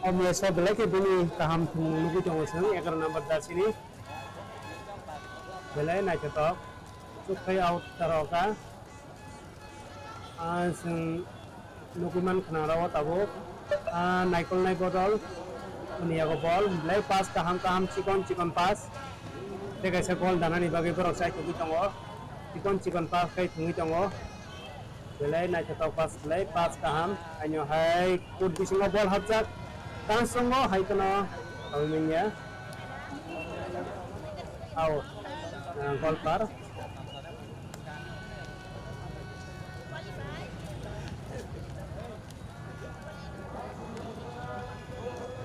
omye so belai ke bini kaham nugu jong sing 11 number jasi ni belai nai top sukai out taroka sing nukuman khna rawo tabo Naikwl nai Bodol Khwnaya ko ball belai pass kaham cikon pass te kaisa gol dana ni bagi borok sai kubi tongo cikon pass kai thungi tongo belai nai chatok pass belai pass kaham anyo hai kut bisingo ball hapjak tan songo hai kono awmenya out gol par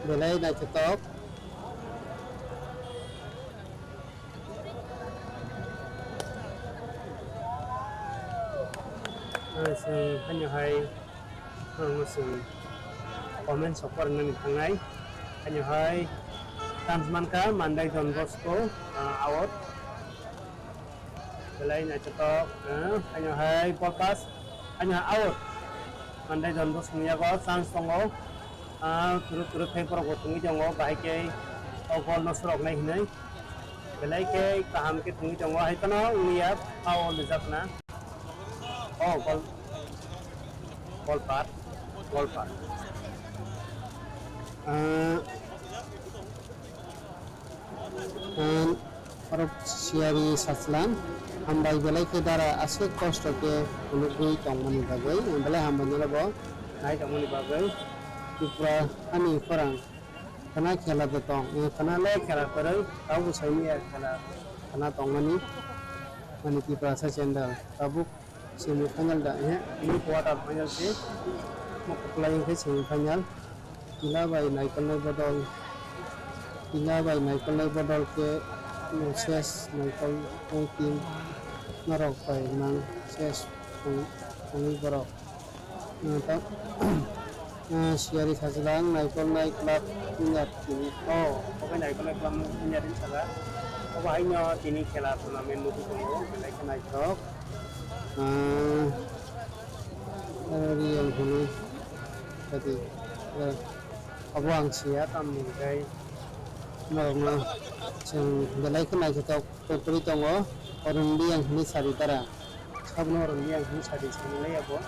belai nai chatok sing hanya hai sing comment support nang Nuknai hanya hai transman ka Mandai jon Bosco out belai nai chatok hanya hai podcast hanya out Mandai jon Bosco ya ko chance tongo turut hai por gotungi jongo bahai ke gol no sorok nai hinai belai ke kaham ke tungi jongo hai kono uya au lezakna gol par Arab siari saslan hambai belai ke dara asik kosto ke Khwngwi tongmani bagai belai hambani labo nai tongmani bagai Kupra ani Kwrwng kana khela de tong kana le khela korai tabu saini khela kana tongmani mani ki prasa chendal tabu Simi final da ini quarter final se Khwlainani ke semi final ila bai Naikwl nai Bodol ke ses Naikwl tim Norok bai nang ses Khwngwi borok ta siari sajlang Naikwl nai club minyak ini oke Naikwl nai club minyak din saga bahai nyo tini khela tournament nuku tongo belai ke naitok yang hulu jadi abang sia tamu kai norokna sing belai ke naitok putri tongo orang yang hini sari tara sabno orang yang hini sari sanilai abo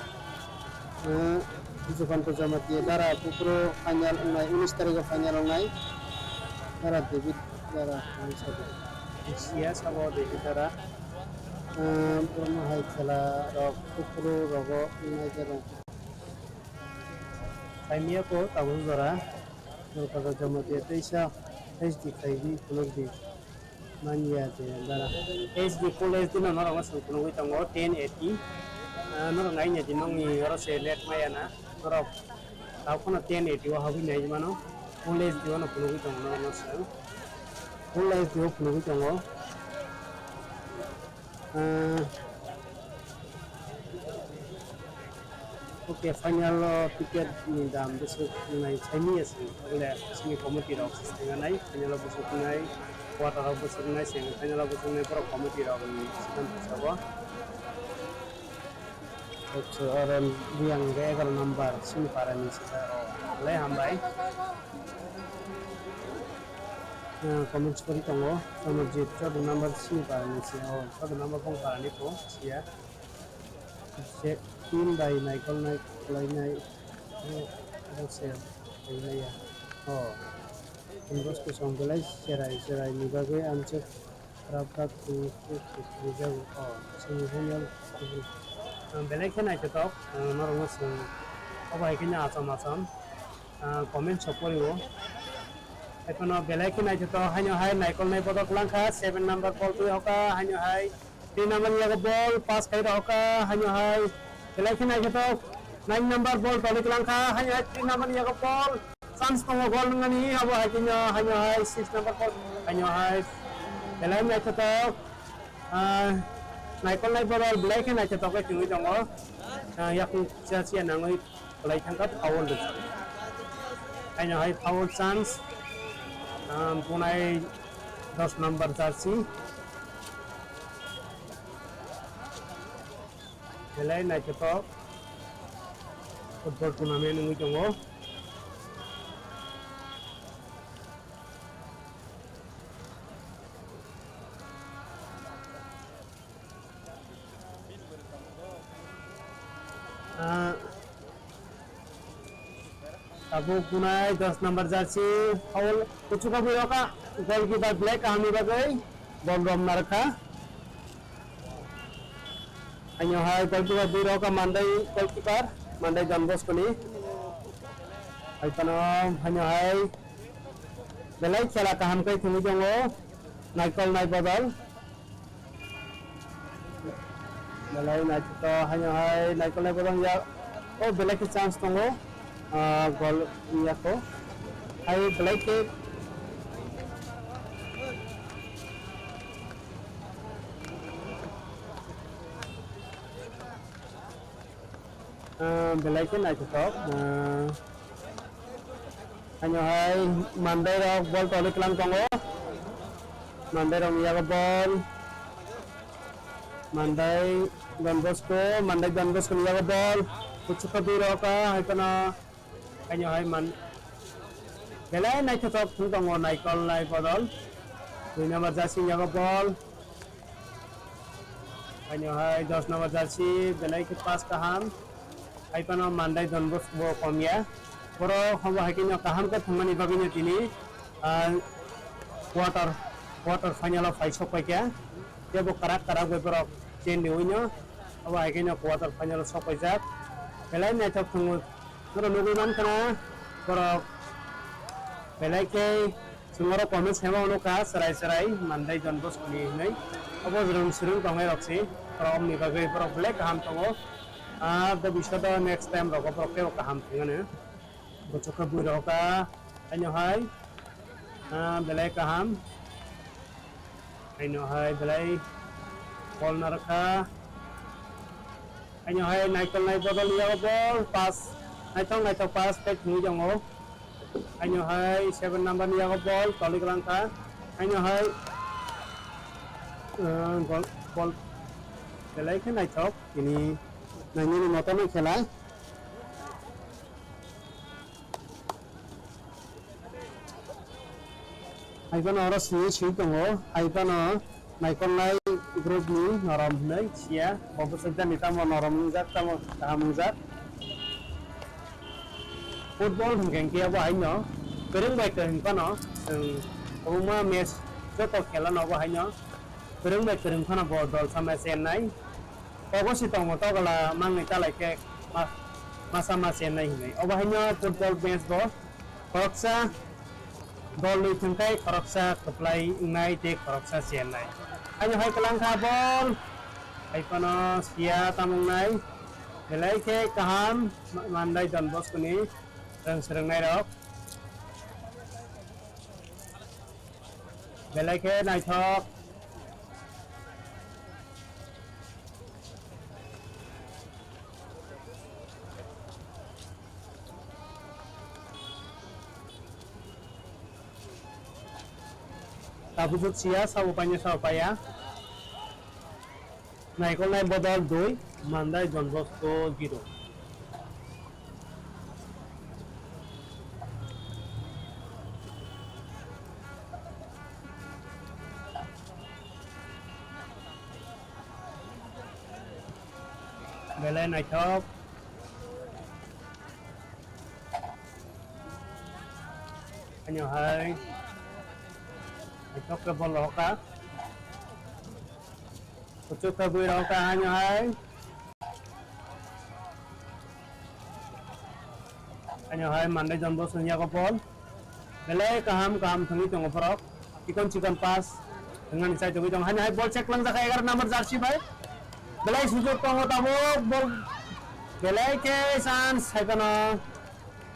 Jukan Pujamati Dara Pupro Final Nai 19 tarik final Nai Dara David Dara Sia Sabo David Dara Purno Hai Khala Rok Pupro Rogo Nai Dara Kaimia ko Tabu Dara Jukan Pujamati Taisa Haste Kaibi Khwlainani Mania Dara Haste College Dina Norok Khwlainani Tango 1080 Norok ngai nya dinong ni oro se let mayana Norok tau kono 1080 wa habi nai mano college diwa no Khwlainani tong no sa college diwa Khwlainani tong Oke, final tiket ni dalam besok nai Simi asing. Oleh Simi komiti rok setengah nai. Final besok nai, quarter besok nai, semi final besok nai pro komiti rok ni sedang bersama. Orang yang gagal number Simi para ni sekarang. Oleh hambai. Comment seperti itu, sama jika ada number Simi para ni sekarang. Ada number pun para ni pun ya. Tim by Naikwl Khwlainani Haste Khwnaya Bosco songgelai serai ni bagai amcek rapat tu jauh Simi hanyal belai kan aja tok Norok sing apa ikannya asam komen support yo ekono belai kan aja tok hanya hai Naikwl Bodol langkah 7 number call tu hoka hanya hai 3 number yang ball pass kai hoka hanya hai belai kan aja tok 9 number ball balik langkah hanya 3 number yang ball chance to gol ngani abo hakinya hanya hai 6 number ball hanya hai belai aja tok Naikwl Bodol belai kan aja tok ke tinggi dong yak sia-sia nangoi belai tangkap foul tu hanya hai foul chance punai 10 number jersey belai naik ke top football turnamen nunggu jongo Abu punai 10 number jersey foul kucu ka biro ka goalkeeper black kami bagai bom narka hanya hai goalkeeper biro ka Mandai goalkeeper Mandai Bosco ni hai tanam hanya hai belai khela kaham kai thungi jongo Naikwl Bodol belai naik to hanya hai Naikwl Bodol ya belai ki chance tongo gol ya ko hai belai ke belai ke naik top hanya hai Mandai rok ball tolik lang tongo Mandai rok ya ball Mandai Bosco ya ball kucu ka biro ka hai kana hanya hai belai naik top tongo Naikwl Bodol 2 number jersey ya ball hanya hai 10 number jersey belai ke pas kaham hai kana Mandai Bosco komia poro hamba hakinya kaham ke thumani baginya tini quarter final of 5 sok kya dia bo karak gue poro chen diunya hamba hakinya quarter final sok jak belai naik top thungu noro nuguman kana poro belai ke sumoro comment hema unuka serai Mandai Bosco ni nai abo serung tongai roksi poro omni bagai poro belai kaham tongo the বিষয়টা next time রকপরকে কাহাম থিঙানে বচকা বুই রকা আইনো হাই বেলাই কাহাম আইনো হাই বেলাই বল না রাখা আইনো high Naikwl Bodol ya ball pass naitong pass ke thungi jongo aino hai 7 number ya ball tolik langka aino hai ball belai ke naitong ini nanya ni motor ni khela hai kana ora sini chui tongo hai kana Naikwl group ni norom nai sia oboseda ni tamo norom jak tamo kaham jak football hingeng kia ba hai no Kwrwngwi ke hingkano uma match joto khela no ba hai no Kwrwngwi ke hingkano Bodol sama Chennai Ogo si tongo to kala mang ni talai ke masa Chennai hinai obahnya football match bo koroksa ball lui thungkai koroksa Khwlainani te koroksa Chennai hanya hai kelangka ball hai kono sia tamung nai belai ke kaham Mandai Bosco ni Khwnayak belai ke nai thok Tabuzut sia sabupaya Naikwl nai Bodol 2 Mandai Bosco 0 Belai Naitok Anyo hai Naitok ke boloka Kucuk ke buiroka anyo hai Anyo hai Mandai Bosco nya ko bol Belai kaham thungi tong oprok chicken pass dengan saya jogi tong hanya hai bol check lang jakai 11 number jersey bhai Belai sujud tong tabok bol belai ke sans hai kana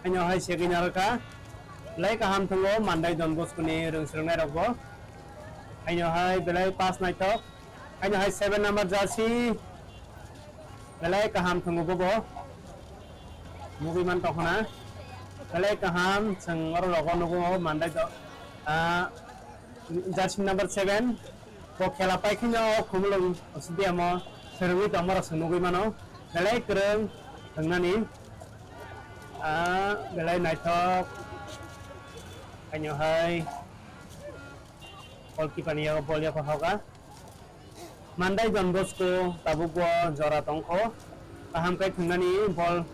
anyo hai seginarka belai kaham thungo Mandai Bosco ni Khwlainani rok anyo hai belai pass naitok anyo hai 7 number jersey belai kaham thungo bobo mugiman tokna belai kaham sengor rogo nugo Mandai jersey number 7 bo khela paikhinyo Khumulwng osdiamo Khwrwngwi tongmara sunugui mano belai Kwrwng Khwnani belai naitok anyo hai goalkeeper niya bol ya hoga Mandai Bosco tabugo jora tongkho kaham kai Khwnani bol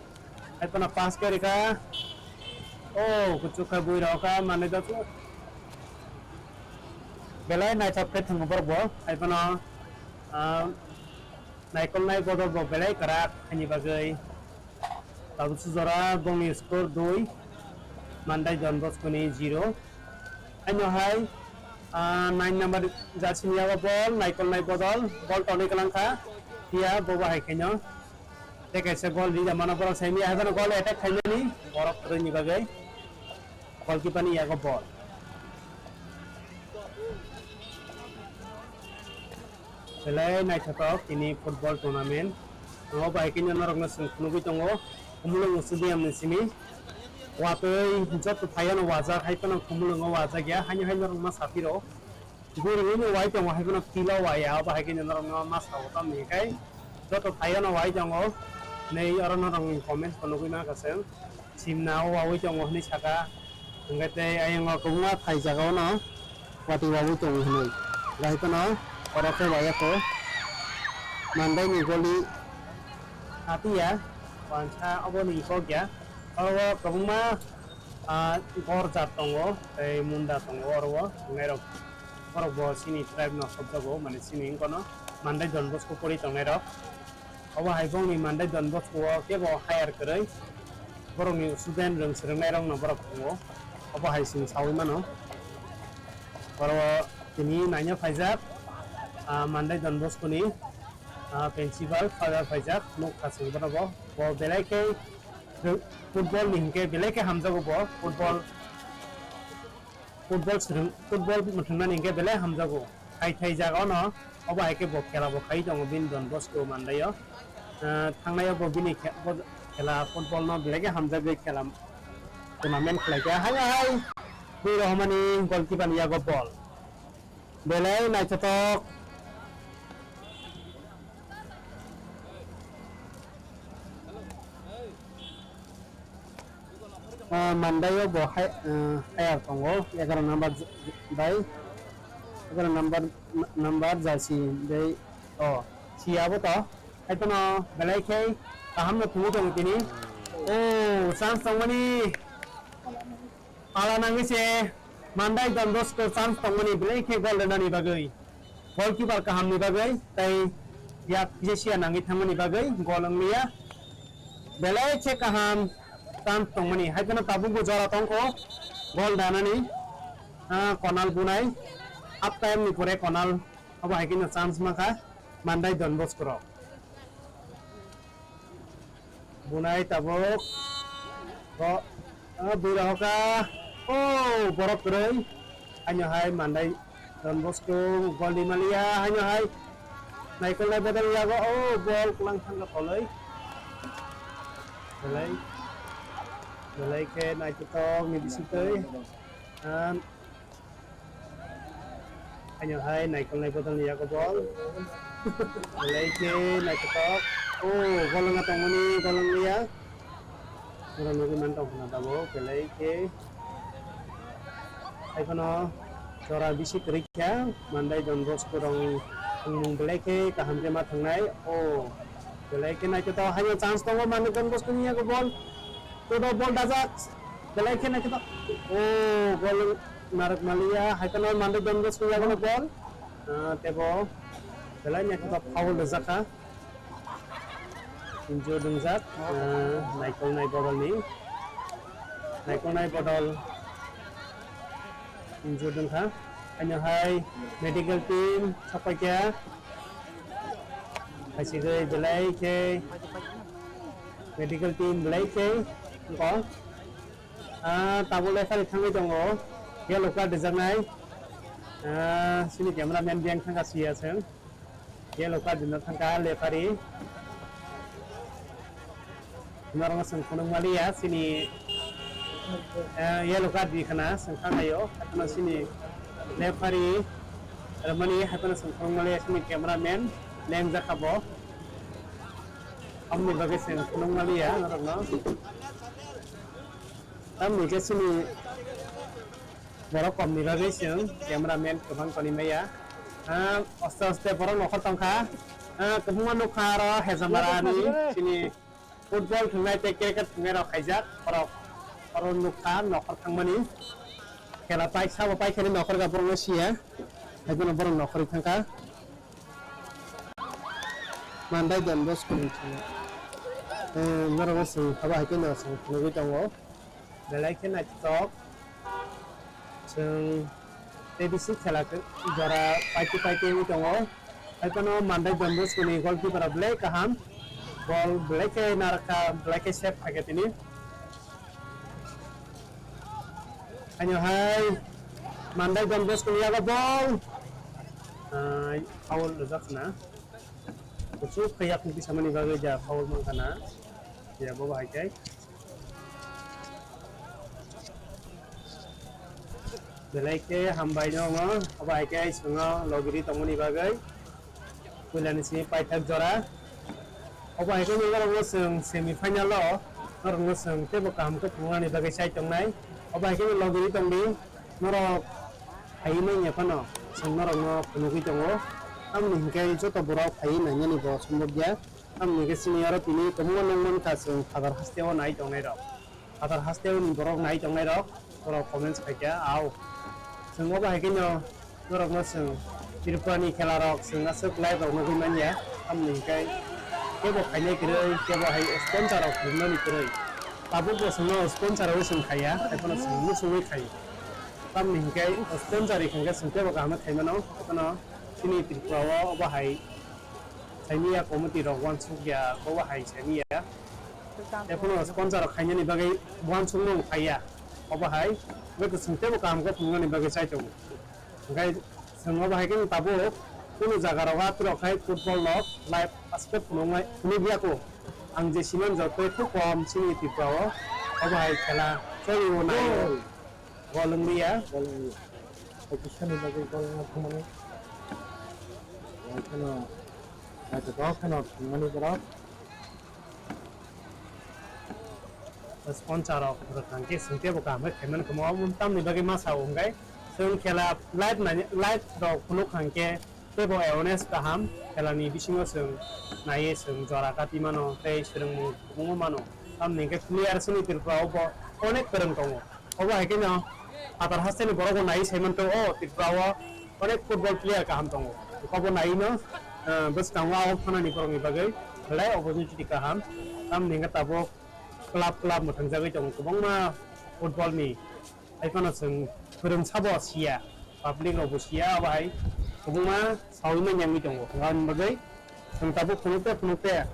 ai pana pass karika oh kuchuk ka buiroka Mandai Bosco belai naitok kai thungbar bol ai pana Naikwl nai Bodol bo belai karak ani bagai tabusu jora gongni score 2 Mandai Bosco ni 0 anyo hai 9 number jersey niya bol Naikwl nai Bodol bol toni kalangka dia boba hai kenyo dekai se bol di jamana por Simi ha kana gol attack khainani Norok ni bagai goalkeeper ni ya bol belai naitok ini football tournament no bai kinyo Norok na sungkhnugui tongo Khumulwng stadium ni Simi watoi Joto thayano waja haipana Khumulwng waja gya hanyo Norok ma sapiro guri ni wai tongo haipana kilo waya ba hakinyo Norok ma sawtam ni kai Joto thayano wai tongo nei aro Norok comment konugui ma kasem simna wai tongo ni saka ngate ayang kungwa thai jaga no wati wai tongo ni laipana Oroknya banyak tuh Mandai nih goli hati ya wanca apa nih kok ya kalau kamu mah gor jatonggo munda tonggo orwo Nairok orwo Sini tribe no sobjago mane Sini kono Mandai Bosco pori Tongnai awa haibong ni Mandai Bosco ke bo hire kerai borong ni student rong Khwlainani no borok kongo awa haising sawi mano orwo ini nanya faizat Mandai Bosco ni principal father faizat nuk khasing banago bo belai ke football ning ke belai ke hamjago bo football muthungna ning ke belai hamjago thai jaga no oba ke bo khela bo khai dong bin Bosco Mandai yo thangnai bo bini khela football no belai ke hamjago khela tournament khlai ke hai bui rohmani goalkeeper ya go ball belai naitok Mandai bo hire tongo 11 number bai 11 number jersey dei siabo to aitono belai ke kaham no thu tong tini chance tongmani ala nangi se Mandai Bosco chance tongmani belai ke gol ni bagai goalkeeper kaham ni bagai tai ya jesia nangi thamani bagai gol anglia belai che kaham chance tongmani haikana tabugo jora tongko gol danani konal bunai up time ni pore konal aba haikina chance maka Mandai Bosco ro bunai tabok ko birahoka borok kerei hanya hai Mandai Bosco gol di Malia hanya hai Naikwl nai Bodol ya go bol kulang thang ko loi belai ke naitok ni bising tei anh hai Naikwl này Bodol ni aku bol lấy ke Naikwl oh golong atau mani golong dia orang lagi mantap na tabo lấy ke ai kono chora bisi kerja Mandai dan Bosco orang beli ke kaham jema Khwnai oh beli ke Naikwl hanya chance tong Mandai dan Bosco ni aku bol todo bol dajak beli ke Naikwl oh golong Norok Malia hai kono Mandai dan Bosco ni aku bol tebo belanya kita foul zaka injo dengzat Naikwl nai Bodol ni Naikwl nai Bodol injo dengha hanya hai medical team sampai ke kasih ke belai ke medical team belai ke có tak boleh kali thang itu ngo ya lokal desain sini cameraman biang thang kasih ya sen ya lokal dinner thang ka lepari Norok sang Khwnaai ya sini ya lokal di kana sang ayo atau sini lepari ramani hatana sang Khwnaai sini cameraman lem zakabo amni bagai sang Khwnaai ya Norok no amni ke sini borok komni bagai sang cameraman kebang koni maya oste borok nokor tongkha kebungan nukara hezamarani sini football Khwnai teke ke Khwnai khaijak orang nukha nokor thangmani khela pai sabo pai khani nokor ga borong sia haibona borong nokor thangka Mandai dan Bosco ni Norok sing haba haikena sing NaiywiTongnairok belai ke Naikwl sing Bising khela ke jora pai ni tongo haikono Mandai dan Bosco ni goalkeeper belai kaham ball black naraka black shape paket ini hanya hai Mandai dan Bosco ni aga ball foul zakna kucu kayak mungkin sama nih bagai ja foul mangkana ya bawa hai belai ke hambai nongo bawa hai sungo logiri tomoni bagai Khwlainani sini paitak jora Oba itu ni kalau ngusung semi final lo, orang ngusung tebo kaham ke Khwnaai bagai saya Tongnai. Oba itu ni lagi Tongdi, Norok hai ni ni apa no, seng Norok no Khwnaai Tongo. Am ni hingga Joto borok hai nanya ni bos semua am ni ke sini orang ini kemudian nonggon kasung kadar Haste o NaiywiTongnairok. Kadar Haste o ni borok NaiywiTongnairok, borok comment saja au. Seng oba itu ni Norok ngusung Tirupani kelarok seng asuk live orang nonggon ya, am ni hingga kebo khainai krei kebo hai sponsor of Khwlainani krei tabu ko sno sponsor o sung khaya epono sung sungui khai tam ni kai sponsor ikhanga sung kebo ka ma khaimano epono sini tirpawa oba hai saimia committee ro wan sugya oba hai saimia epono sponsor khainani bagai wan sungmung khaya oba hai beto sung kebo ka ma Khwlainani bagai sai tong ngai sung oba hai kin tabu কোনো জায়গা রওয়া তুরখাই football lock live আজকে Khwnaai বিয়াকো আং যে সিমান যতই খুব কম সিনি টিপাও অবাই খেলা চলিও নাই Khwlainani পজিশনে লাগে Khwnaai এখানে আছে তো Khwnaai বড় sponsor of Khwnaai sungte boka ma kheman kamo tam ni bagi masa ongai sung khela live do Khwnaai tebo awareness kaham kelani bisingo sung nai sung jora kati mano tei sereng mu mano am ningke clear suni tirpao bo onek Kwrwng tongo oba hekeno atar Haste ni borok nai saimanto o tirpao onek football player kaham tongo kobo nai no bus tangwa o Khwnaai ni Kwrwng ni bagai lai opportunity kaham am ningke tabo club mo thangjagai tongo kobong ma football ni aikono sung Kwrwng sabo sia public ro sia bai Kebunga sawina yang itu ngan bagai sentabu Khwnaai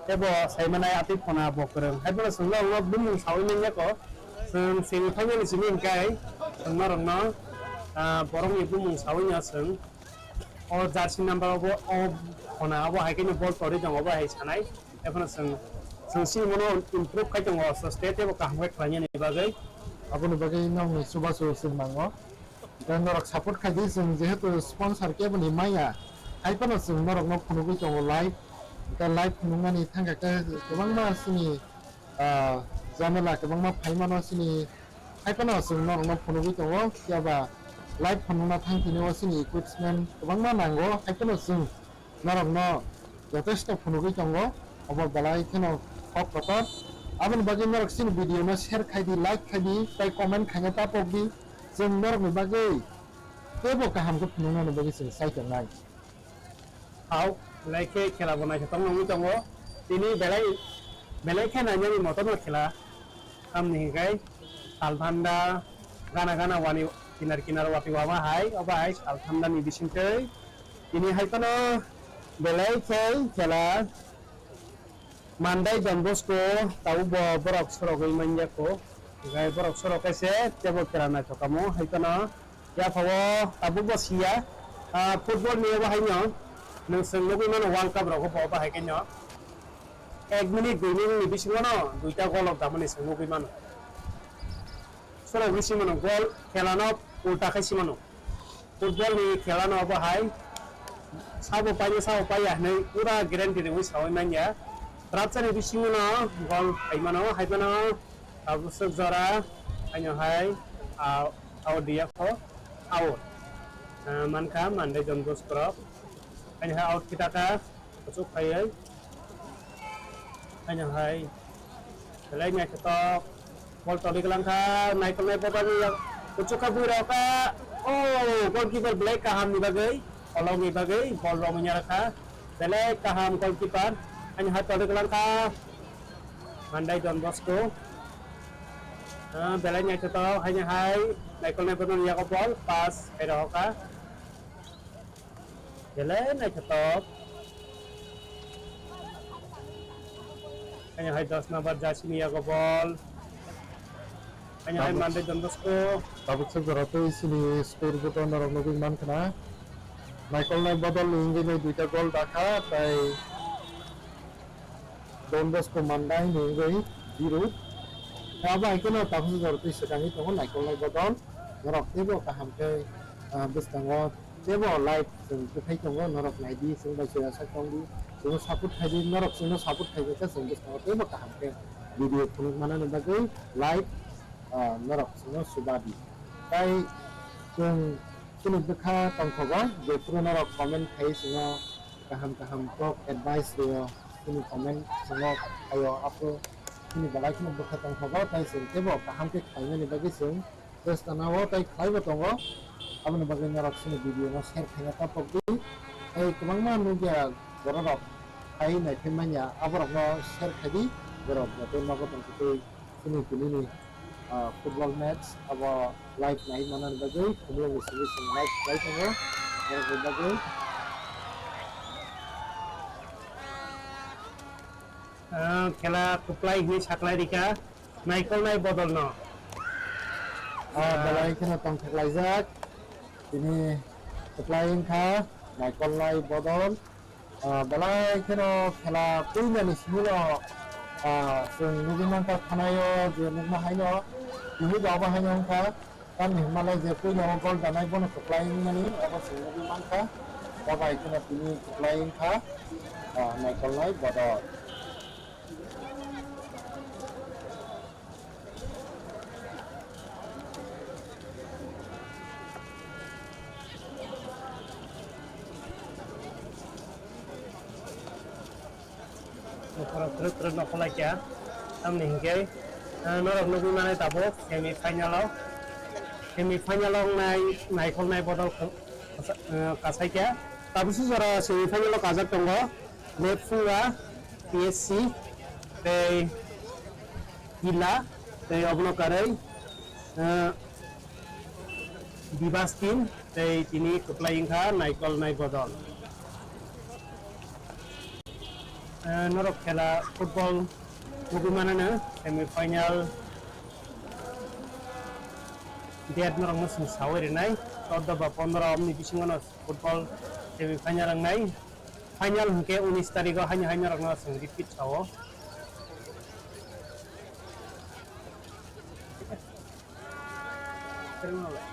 tebo saya mana aktif Khwna bo Kwrwng hai bola sungla ngwa bumung sawina nya ko sung sing phanya ni sini kai sung Norok no borong ni bumung sawina sung o jersey number bo o Khwna bo hai kini ball tori jong bo hai sanai ekhon sung si mono improve kai jong so state bo kahmai Khwlainani bagai aboni bagai nang subasu sing mango Dan Norok support kaji sing jehetu sponsor kebun himaya. Hai pano sing Norok no Khwnwi tongo live. Dan live Khwnwngani thangka ke kwbangma sini jamela kwbangma phaimano sini hai pano sing Norok no Khwnwi tongo yaba live Khwnwngna thangtini sini equipment kwbangma nango hai pano sing Norok no যথেষ্ট Khwnwi tongo obo balai kheno kok kotor aboni bagi Norok sini video no share khaidi like khaidi tai comment khaina ta pokdi जों Norok ni bagi kebo kaham ko Khwnwngna ni bagi sing sai tongnai hau laike khela bonai Tongdi tongo tini belai khena nyami motono khela amni gai salthanda gana wani kinar wapi wama hai oba hai salthanda ni bisingtei tini hai kono belai khela Mandai Bosco tahu borok sorok imanya ko gai borok sorok kaise tebo kerana kamu hai kono ya pawo tabu bosia football ni ba hai nyo nang sing logi mano world cup roko ba hai kenyo 1 minute 2 minute ni bisingono duita gol of damani sing logi mano sorok bisingono gol khelano ulta khaisimono football ni khelano ba hai sabo paya nei pura guarantee de wisawai manya Ratsa ni bisingono gol haimano abusuk zara hanya hai dia ko out manka Mandai Bosco hanya hai out kita ka usuk hai hanya hai lainnya kita bol toli kelang ka Naikwl bodol usuk ka bura ka oh goalkeeper black kaham ni bagai olong ni bagai bol ro menyaraka black kaham goalkeeper hanya hai toli kelang ka Mandai Bosco belanya kita hanya hai Naikwl bodol ya ko bol pas kaya ka belanya kita hanya hai 10 number Chini ya ko bol hanya hai Mandai Bosco tabuk sejarah sini skor buto Norok no man khna Naikwl bodol ingi ni duita gol dakha tai Bosco Mandai ni 0 Aba ikono tahu sejarah sekarang itu Naikwl bodol Norok tebo kaham ke bistango tebo live sing kuthai tongo Norok naidi sing ba sia sa Tongdi sing support khaidi Norok sing support khaidi ka sing bistango tebo kaham ke video Khwnwngmana ni bagai live Norok sing subadi tai sing sini bekha tongkhoga je Norok comment khai sing kaham tok advice dia sini comment sing ayo apa ini balai kena berkatang khabar tai sing tebo kaham ke khaina ni bagi sing terus tanawo tai khaiba tongo abani bagi Norok sini video no share khaina ta pokdi ai kwbangma Nukya borok khai nai phemanya aborok no share khadi borok jato nogo tongkhe sini pilini football match abo live nai manan bagi Khumulwng sing live tongo borok bagi khela kuplai hi saklai dika Naikwl bodol no balai kena tongkhe laijak ini kuplai kha Naikwl bodol balai kena khela puinani simulo sing nugiman ka Khwnayo je nugma haino ini jaba haino kha kan himalay je puino gol danai bono kuplai nani aba sing nugiman kha balai kena pini kuplai kha Naikwl bodol terus nokol aja amni hingke Norok nugi mana tabok semi final Naikwl bodol kasai kya tabu sura semi final kajak tongo Khwna PSC te Gila te obno karai Bising te Chini kuplai kha Naikwl bodol Norok khela football nugi na semi final date Norok masing sawai renai 14 ba 15 amni bisingono football semi final ang nai final hingke 19 tarikh hanya Norok no sing repeat sawo terima kasih